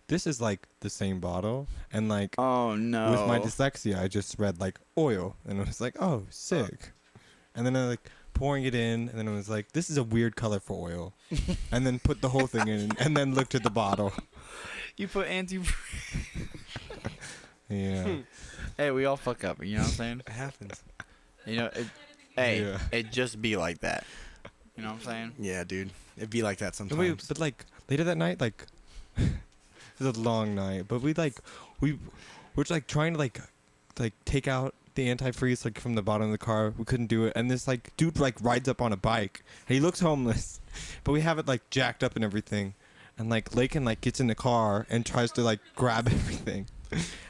this is like the same bottle. And like Oh no! with my dyslexia, I just read like oil and I was like, oh, sick. And then I like pouring it in and then I was like, this is a weird color for oil. And then put the whole thing in and then looked at the bottle. You put anti. Yeah. Hey, we all fuck up. You know what I'm saying? It happens. You know, hey, Yeah. it just be like that. You know what I'm saying? Yeah, dude. It'd be like that No, sometimes. wait, but like later that night, like it was a long night, but we were like trying to like take out the antifreeze like from the bottom of the car. We couldn't do it, and this like dude like rides up on a bike. And he looks homeless, but we have it like jacked up and everything. And like Lakin like gets in the car and tries to like grab everything,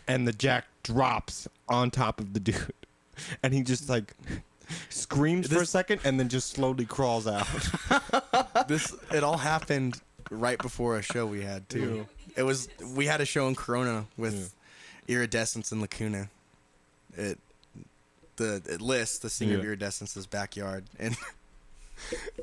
and the jack drops on top of the dude, and he just like screams for a second and then just slowly crawls out. It all happened right before a show we had too. We had a show in Corona with Iridescence and Lacuna. list, the Singer of Yeah. Iridescence's Backyard, and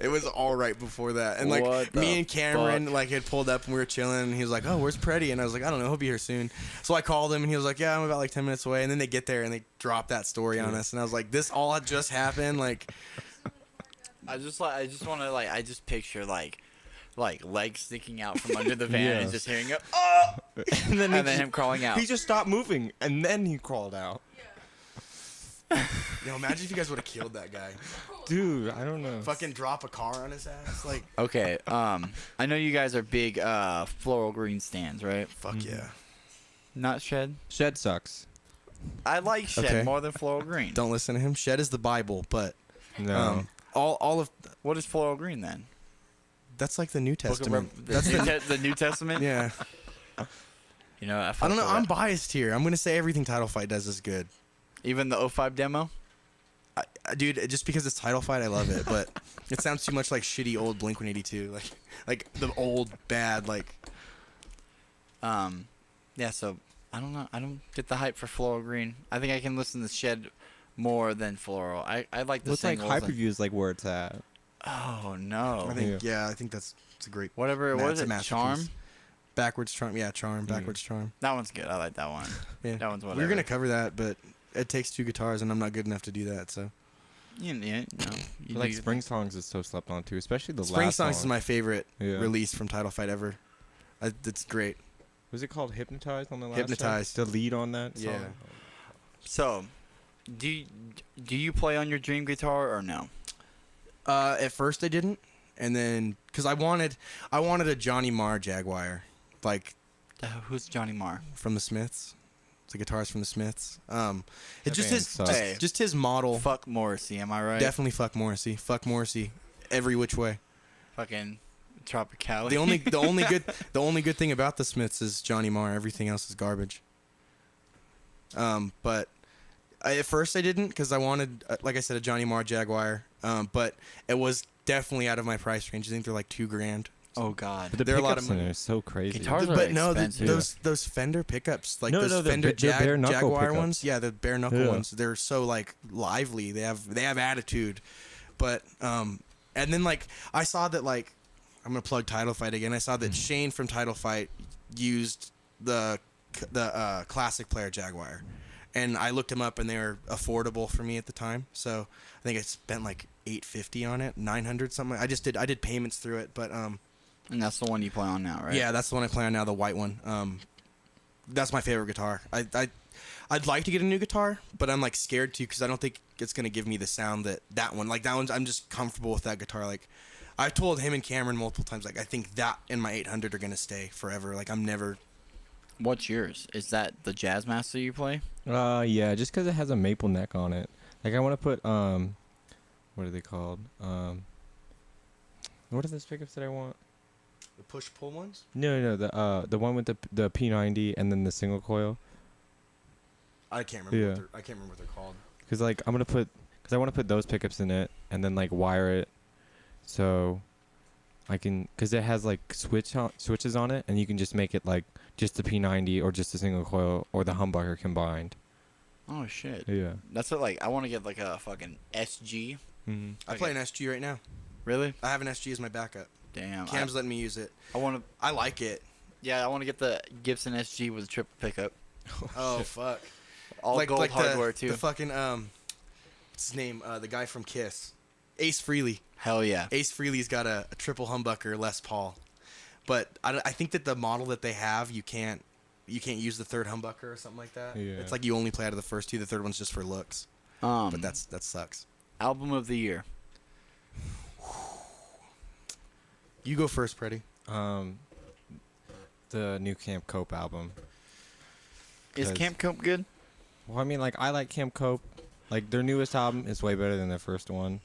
it was all right before that. And like What the me and Cameron fuck? like had pulled up and we were chilling, and he was like, "Oh, where's Perrette?" And I was like, "I don't know, he'll be here soon." So I called him and he was like, "Yeah, I'm about like 10 minutes away." And then they get there and they drop that story on us, and I was like, "This all just happened." Like, I just want to I just picture like legs sticking out from under the van Yeah. and just hearing it, oh, and then, and then him crawling out. he just stopped moving, and then he crawled out. imagine if you guys would have killed that guy. Dude, I don't know. Fucking drop a car on his ass. Like, Okay, I know you guys are big floral green stands, right? fuck yeah. Not Shed. Shed sucks. I like Shed Okay. more than floral green. Don't listen to him. Shed is the Bible, but No. all of What is floral green then? that's like the New Book of Testament. Rev- That's the New Testament. yeah. You know, I don't know. I'm biased here. I'm gonna say everything Title Fight does is good. Even the 05 demo. Dude, just because it's Title Fight, I love it. But it sounds too much like shitty old Blink 182, like the old bad like. Yeah. So I don't know. I don't get the hype for floral green. I think I can listen to Shed more than floral. I like the Looks like singles. Hyperview is like where it's at. Oh no. I think I think it's a great. Whatever. What is It's a it? masterpiece. Charm. Backwards Charm. Yeah, Charm. Backwards Charm. That one's good. I like that one. Yeah. That one's We whatever. were gonna cover that, but it takes two guitars, and I'm not good enough to do that. So Yeah. You Like do- Spring Songs is so slept on too, especially the Spring last Songs is song. my favorite Yeah. release from Title Fight ever. It's great. Was it called Hypnotized on the last Hypnotized. song? The lead on that song? Yeah. So, do you play on your dream guitar or no? At first I didn't, and then because I wanted a Johnny Marr Jaguar, like Who's Johnny Marr? from the Smiths. It's a guitarist from the Smiths. It That just band his sucks. Hey. just his model. Fuck Morrissey. Am I right? Definitely fuck Morrissey. Fuck Morrissey, every which way. Fucking Tropicali. The only good thing about the Smiths is Johnny Marr. Everything else is garbage. But at first I didn't because I wanted, like I said, a Johnny Marr Jaguar. But it was definitely out of my price range. I think they're like $2,000. Oh God. But the There are a lot of pickups in money. there are so crazy. Guitars are But no, expensive. those Fender pickups, like No, those no, the Fender bare knuckle Jaguar pickups. ones, yeah, the bare knuckle Yeah. ones. They're so like lively. They have attitude. But and then like I saw that like I'm gonna plug Title Fight again. I saw that Shane from Title Fight used the classic player Jaguar, and I looked him up and they were affordable for me at the time. So I think I spent like $850 on it, $900 something. I did payments through it, but And that's the one you play on now, right? yeah, that's the one I play on now, the white one. That's my favorite guitar. I'd like to get a new guitar, but I'm like scared to because I don't think it's gonna give me the sound that one. Like that one's, I'm just comfortable with that guitar. Like I told him and Cameron multiple times, like I think that and my 800 are gonna stay forever. Like I'm never. What's yours? Is that the Jazzmaster you play? Yeah, just because it has a maple neck on it. Like I want to put what are they called? What are those pickups that I want? The push pull ones. No, the one with the P90 and then the single coil. I can't remember. Yeah. I can't remember what they're called. Cause like I want to put those pickups in it and then like wire it, so I can, cause it has like switches on it and you can just make it like just the P90 or just a single coil or the humbucker combined. Oh shit. Yeah. That's what I want to get like a fucking SG. Mm-hmm. I play an SG right now. Really? I have an SG as my backup. Damn. Cam's letting me use it. I want to. I like it. Yeah, I want to get the Gibson SG with a triple pickup. Oh fuck. All gold hardware too. The fucking what's his name? The guy from Kiss, Ace Frehley. Hell yeah. Ace Frehley's got a triple humbucker Les Paul, but I think that the model that they have, you can't use the third humbucker or something like that. Yeah. It's like you only play out of the first two. The third one's just for looks. But that sucks. Album of the year. You go first, Pretty. The new Camp Cope album. Is 'Cause- Camp Cope good? Well, I mean, like I like Camp Cope. Like their newest album is way better than their first one.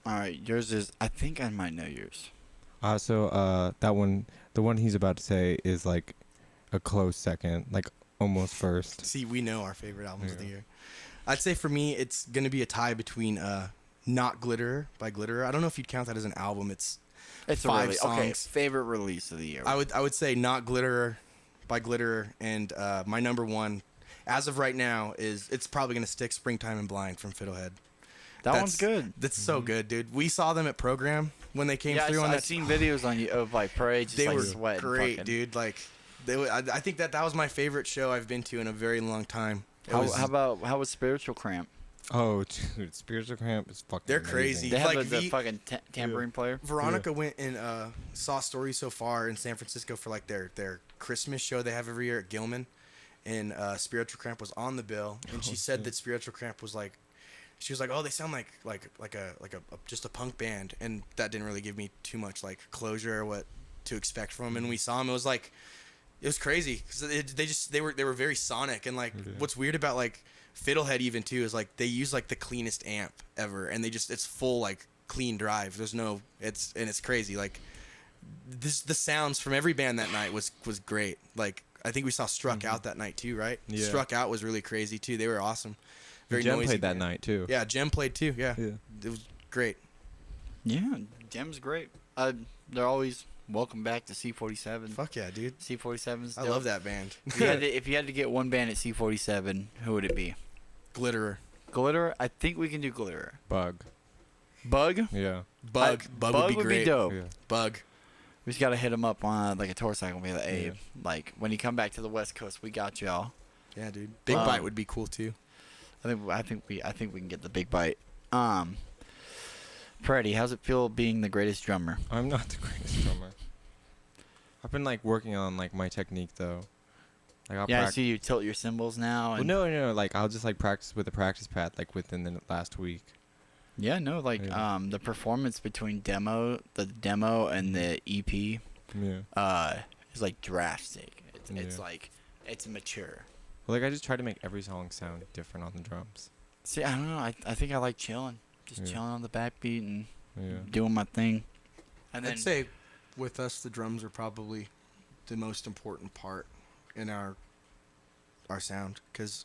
All right, yours is. I think I might know yours. So that one, the one he's about to say, is like a close second, like almost first. See, we know our favorite albums of the Yeah. year. I'd say for me, it's gonna be a tie between Not Glitter by Glitterer. I don't know if you'd count that as an album. It's It's Five a really okay. songs. Favorite release of the year. I would say Not Glitterer by Glitterer, and my number one as of right now, it's probably gonna stick "Springtime and Blind" from Fiddlehead. That one's good. That's so good, dude. We saw them at Program when they came through. I've seen videos on you of like Perrette just They like were sweating. great, fucking. dude. Like, I think that was my favorite show I've been to in a very long time. How was Spiritual Cramp? Oh, dude, Spiritual Cramp is fucking. They're amazing. crazy. They have Like the fucking tambourine player. Veronica went and saw Story So Far in San Francisco for like their Christmas show they have every year at Gilman, and Spiritual Cramp was on the bill, and she said that Spiritual Cramp was like, she was like, oh, they sound like a just a punk band, and that didn't really give me too much like closure or what to expect from them. And we saw them, it was crazy because they were very sonic, and like what's weird about like Fiddlehead even too is like they use like the cleanest amp ever, and it's full like clean drive. There's no it's crazy. Like the sounds from every band that night was great. Like I think we saw Struck Out that night too, right? Yeah. Struck Out was really crazy too. They were awesome. Very Jem noisy played that band. night too. Yeah, Jem played too. Yeah. Yeah. It was great. Yeah, Gem's great. They're always welcome back to C47. Fuck yeah, dude. C47's I dope. love that band. If you had to get one band at C47, who would it be? Glitterer. Glitterer? I think we can do Glitterer. Bug. Bug? Yeah. Bug would be great. dope. Yeah. Bug. We just gotta hit him up on like a tour cycle and be like, hey, Yeah. like when you come back to the West Coast, we got y'all. Yeah, dude. Big Um, Bite would be cool too. I think we can get the big bite. Freddie, how's it feel being the greatest drummer? I'm not the greatest drummer. I've been like working on like my technique though. Like I'll Yeah, I see you tilt your cymbals now. Well, And no. Like I'll just like practice with a practice pad like within the last week. Yeah, no, like Yeah. the performance between the demo and the EP, Yeah. is like drastic. It's Yeah. like it's mature. Well, like I just try to make every song sound different on the drums. See, I don't know. I think I like chilling, just Yeah. chilling on the backbeat and Yeah. doing my thing. And then I'd say with us, the drums are probably the most important part in our sound, because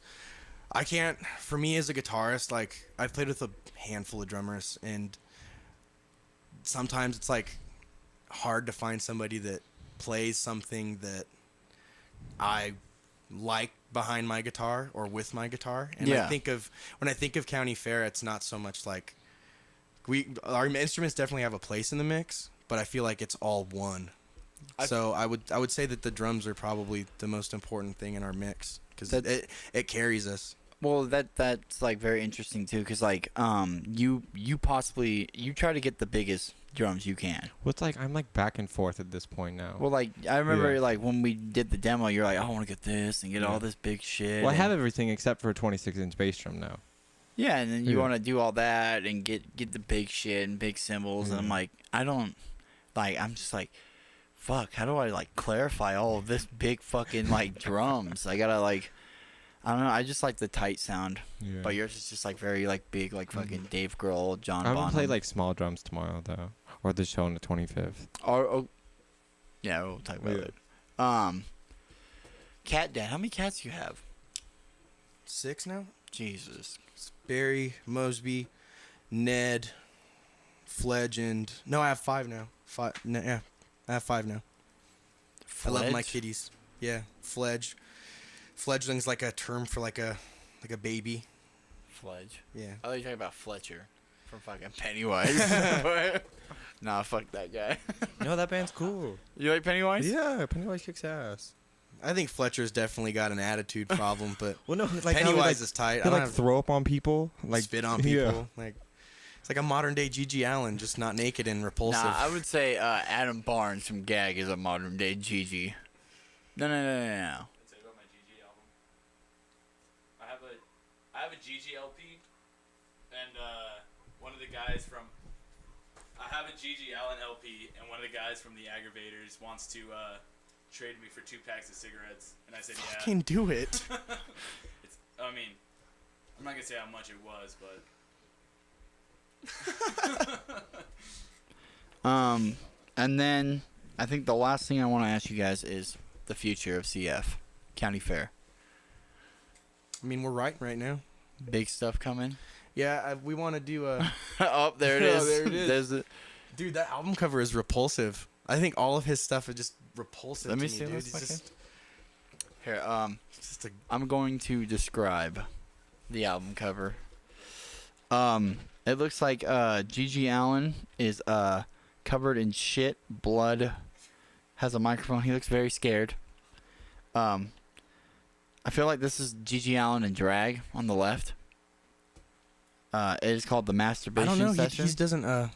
I can't, for me as a guitarist, like I've played with a handful of drummers, and sometimes it's like hard to find somebody that plays something that I like behind my guitar or with my guitar. And Yeah. when I think of County Fair, it's not so much like our instruments definitely have a place in the mix, but I feel like it's all one. So I would say that the drums are probably the most important thing in our mix, because it carries us. well, that's like very interesting too, because like you try to get the biggest drums you can. Well, it's like I'm like back and forth at this point now. Well, like I remember Yeah. like when we did the demo, you're like, I want to get this and get Yeah. all this big shit. Well, I and- have everything except for a 26-inch bass drum now. Yeah, and then you Yeah. want to do all that and get the big shit and big cymbals, and I'm Yeah. like, I don't, like, I'm just like, fuck, how do I like clarify all of this big fucking like drums? I gotta like, I don't know, I just like the tight sound, Yeah. but yours is just like very like big, like fucking Dave Grohl, John I'm Bonham. gonna play like small drums tomorrow though, or the show on the 25th. or yeah, we'll talk about it. Cat Dad, how many cats do you have? 6 now? Jesus. Barry, Mosby, Ned, Fledge, and no, I have 5 now. I have 5 now. I love my Fledge? kitties. Yeah, Fledge. Fledgling's like a term for like a baby. Fledge. Yeah. I thought you were talking about Fletcher from fucking Pennywise. Nah, fuck that guy. No, that band's cool. You like Pennywise? Yeah, Pennywise kicks ass. I think Fletcher's definitely got an attitude problem, but Well, no, like Pennywise is tight. They I like don't have throw up on people, like spit on Yeah. people. Like it's like a modern day Gigi Allen, just not naked and repulsive. Nah, I would say Adam Barnes from Gag is a modern day Gigi. No. Say about my GG album. I have a GG LP, and one of the guys from I have a GG Allen LP, and one of the guys from the Aggravators wants to trade me for 2 packs of cigarettes, and I said yeah. Fucking do it. I mean, I'm not gonna say how much it was, but And then I think the last thing I want to ask you guys is the future of CF County Fair. I mean, we're writing right now. Big stuff coming. Yeah, we want to do a. Oh, there it Oh, is. there it is. There's the. Dude, that album cover is repulsive. I think all of his stuff is just repulsive. Let me to see dude. this He's fucking- just Here, Just a, I'm going to describe the album cover. It looks like Gigi Allen is covered in shit, blood, has a microphone. He looks very scared. I feel like this is Gigi Allen in drag on the left. It is called the I Masturbation don't know. Session. He doesn't.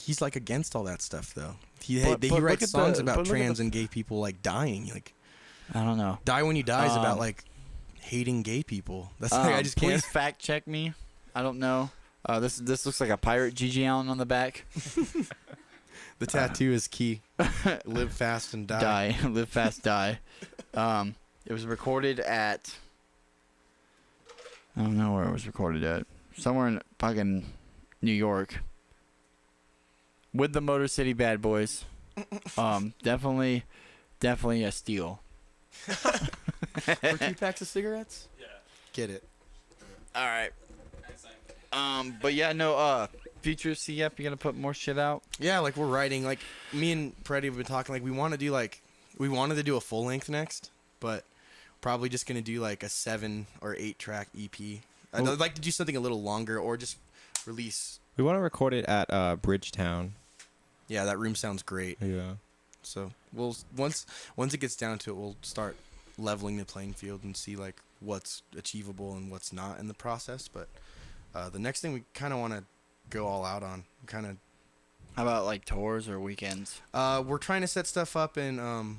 He's like against all that stuff though. He But he look writes at songs the- about but look at trans the- and gay people like dying. Like I don't know. Die When You Die is about Um, like hating gay people. That's like I just can't. Please fact check me. I don't know. This looks like a pirate Gigi Allen on the back. The tattoo is key. Live fast and die. Die. Live fast, die. It was recorded at. I don't know where it was recorded at. Somewhere in fucking New York. With the Motor City Bad Boys. Definitely a steal. For 2 packs of cigarettes? Yeah. Get it. All right. But yeah, no. Future CF, you gonna put more shit out? Yeah, like we're writing. Like me and Perrette have been talking. Like we wanted to do a full length next, but probably just gonna do like a 7 or 8 track EP. I'd like to do something a little longer, or just release. We want to record it at Bridgetown. Yeah, that room sounds great. Yeah. So we'll once it gets down to it, we'll start leveling the playing field and see like what's achievable and what's not in the process. But the next thing we kind of want to go all out on, kind of. How about like tours or weekends? We're trying to set stuff up and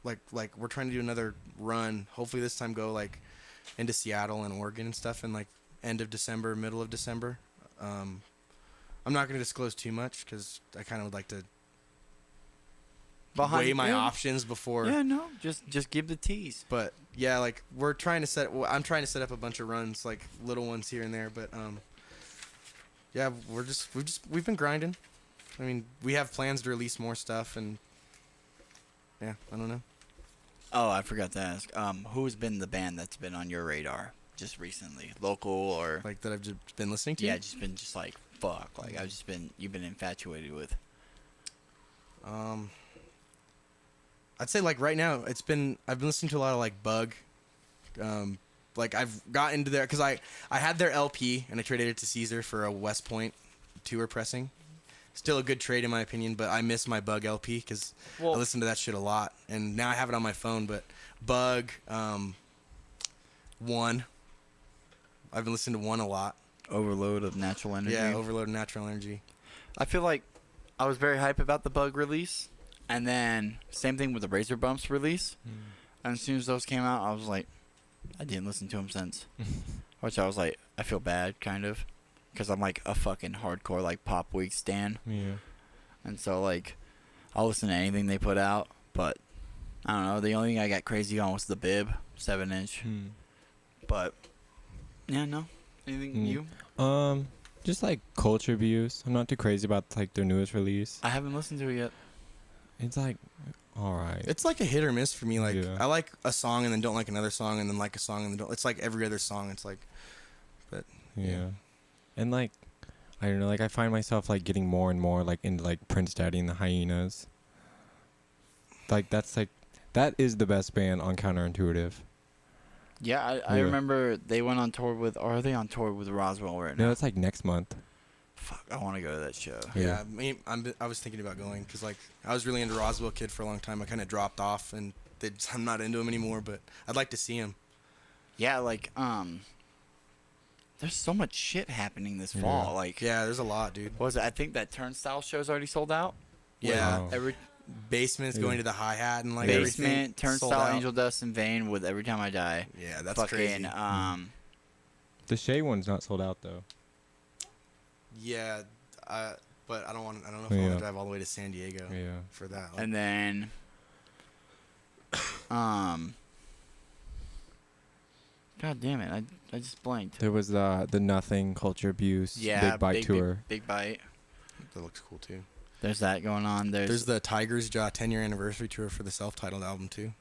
like we're trying to do another run. Hopefully this time go like into Seattle and Oregon and stuff in like end of December, middle of December. I'm not going to disclose too much because I kind of would like to weigh my options before. Yeah, no, just give the tease. But yeah, like I'm trying to set up a bunch of runs, like little ones here and there. But yeah, we've been grinding. I mean, we have plans to release more stuff, and yeah, I don't know. Oh, I forgot to ask. Who's been the band that's been on your radar just recently, local or Like that I've just been listening to. yeah, just been just like fuck, like you've been infatuated with. I'd say like right now I've been listening to a lot of like Bug. Like I've got into there because I had their LP and I traded it to Caesar for a West Point tour pressing. Still a good trade in my opinion, but I miss my Bug LP because I listen to that shit a lot, and now I have it on my phone. But Bug, One, I've been listening to One a lot. Overload of natural energy. Yeah, Overload of Natural Energy. I feel like I was very hype about the Bug release, and then same thing with the Razor Bumps release. And as soon as those came out, I was like, I didn't listen to them since. Which I was like, I feel bad, kind of. Because I'm like a fucking hardcore like Pop Week stan. Yeah. And so like, I'll listen to anything they put out. But, I don't know, the only thing I got crazy on was the Bib, 7-inch. But, yeah, no. Anything you? Just like Culture Views. I'm not too crazy about like their newest release. I haven't listened to it yet. It's like, all right. It's like a hit or miss for me. Like Yeah. I like a song and then don't like another song and then like a song and then don't. It's like every other song. It's like, but Yeah. And like, I don't know, like I find myself like getting more and more like into like Prince Daddy and the Hyenas. Like that is the best band on Counterintuitive. Yeah, I Yeah. remember they went on tour with, or are they on tour with Roswell right now? No, it's like next month. Fuck, I want to go to that show. yeah, I was thinking about going because like I was really into Roswell Kid for a long time. I kind of dropped off and I'm not into him anymore. But I'd like to see him. Yeah, like, there's so much shit happening this fall. Like, Yeah, there's a lot, dude. what was it? I think that Turnstile show's already sold out. Yeah, Wow. Every Basement's going to the hi hat and like Basement, everything. Sold Turnstile, out. Angel Dust, and Vane with Every Time I Die. Yeah, that's Fucking, crazy. The Shea one's not sold out though. Yeah, but I don't know if I want to Yeah. drive all the way to San Diego Yeah. for that. Like, and then, God damn it, I just blanked. There was the Nothing Culture Abuse Yeah, Big Bite tour. Big Bite. that looks cool too. There's that going on. There's the Tigers Jaw 10-year anniversary tour for the self-titled album too.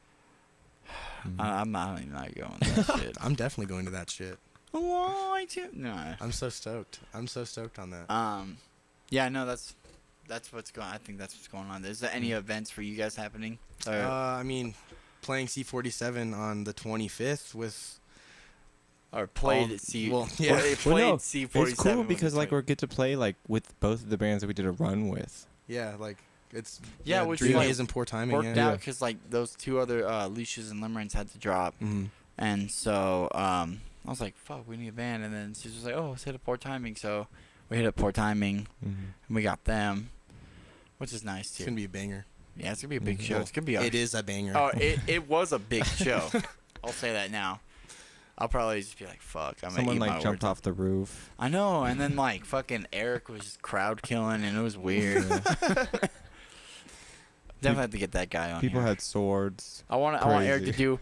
I'm not even not going to that shit. I'm definitely going to that shit. Why too? No. I'm so stoked. I'm so stoked on that. Yeah, no, that's what's going. I think that's what's going on. Is there any events for you guys happening? Or, I mean, playing C47 on the 25th with. Or played All- at C. well, yeah. They Well, played no, C47. It's cool when because we like played. we get to play like with both of the bands that we did a run with. Yeah, like it's Yeah, which, Dream like, Haze and Poor Timing. worked Yeah. out because like those two other Leashes and Limerence had to drop, Mm-hmm. and so I was like, "Fuck, we need a band." And then she was like, "Oh, let's hit up Poor Timing." So we hit up Poor Timing, and we got them, which is nice It's too. gonna be a banger. Yeah, it's gonna be a big Mhm. show. It's gonna be. It is a banger. Oh, it was a big show. I'll say that now. I'll probably just be like, "Fuck." I'm Someone gonna eat like my jumped words. off the roof. I know, and then like fucking Eric was just crowd killing, and it was weird. Definitely have to get that guy on. People here. had swords. I want Eric to Crazy. do.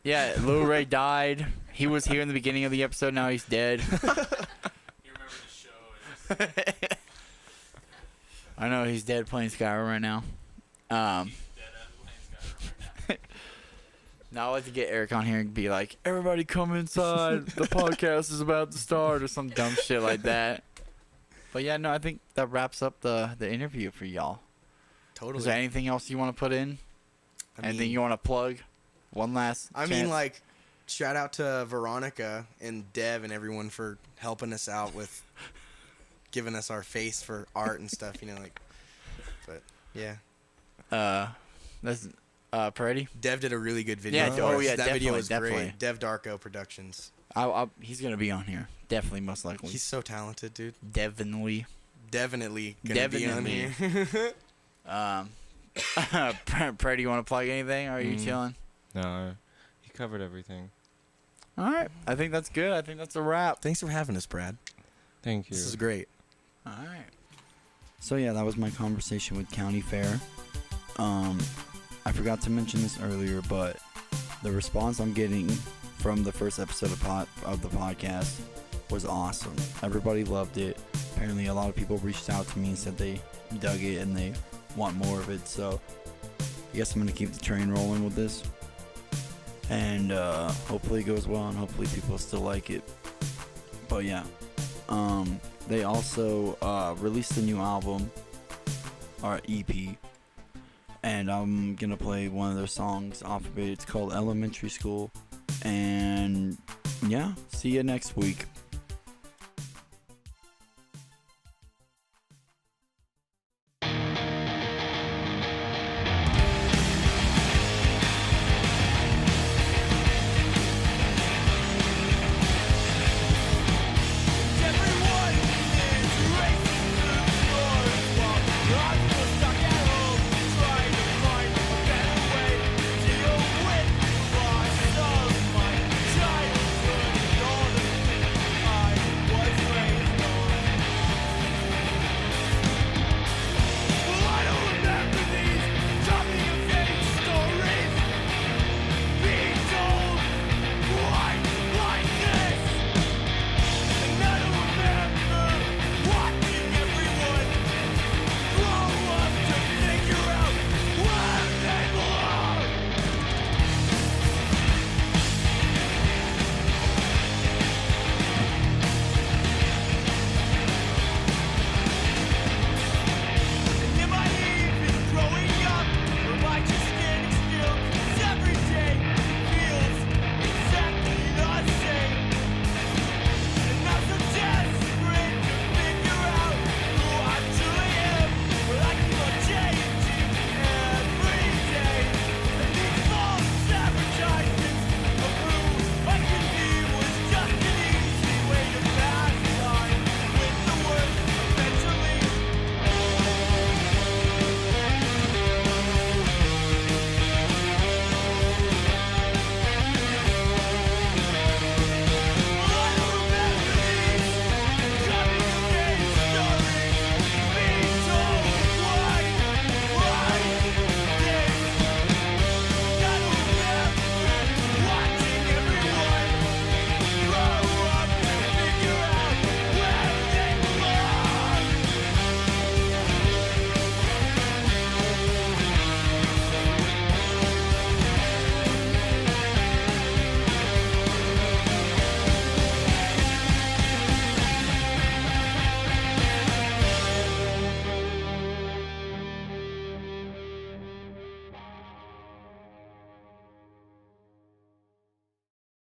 Yeah, Lil Ray died. He was here in the beginning of the episode. Now he's dead. You remember the show? I know he's dead playing Skyrim right now. Now I'd like to get Eric on here and be like, "Everybody come inside. The podcast is about to start," or some dumb shit like that. But yeah, no, I think that wraps up the interview for y'all. Totally. Is there anything else you want to put in? Anything you want to plug? One last. I chance? mean, like, shout out to Veronica and Dev and everyone for helping us out with giving us our face for art and stuff. You know, like, but yeah, that's Perrette. Dev did a really good video. Yeah, for oh, us. yeah, that video was definitely. great. Dev Darko Productions. He's gonna be on here. Definitely, most likely. He's so talented, dude. Definitely. Definitely gonna be on here. Perrette, you want to plug anything? Or are you chilling? No, he covered everything. All right. I think that's good. I think that's a wrap. Thanks for having us, Brad. Thank you. This is great. All right. So yeah, that was my conversation with County Fair. I forgot to mention this earlier, but the response I'm getting from the first episode of the podcast was awesome. Everybody loved it. Apparently, a lot of people reached out to me and said they dug it and they want more of it. So I guess I'm gonna keep the train rolling with this, and hopefully it goes well, and hopefully people still like it. But yeah, they also released a new album, or EP, and I'm gonna play one of their songs off of it. It's called Elementary School, and yeah, see you next week.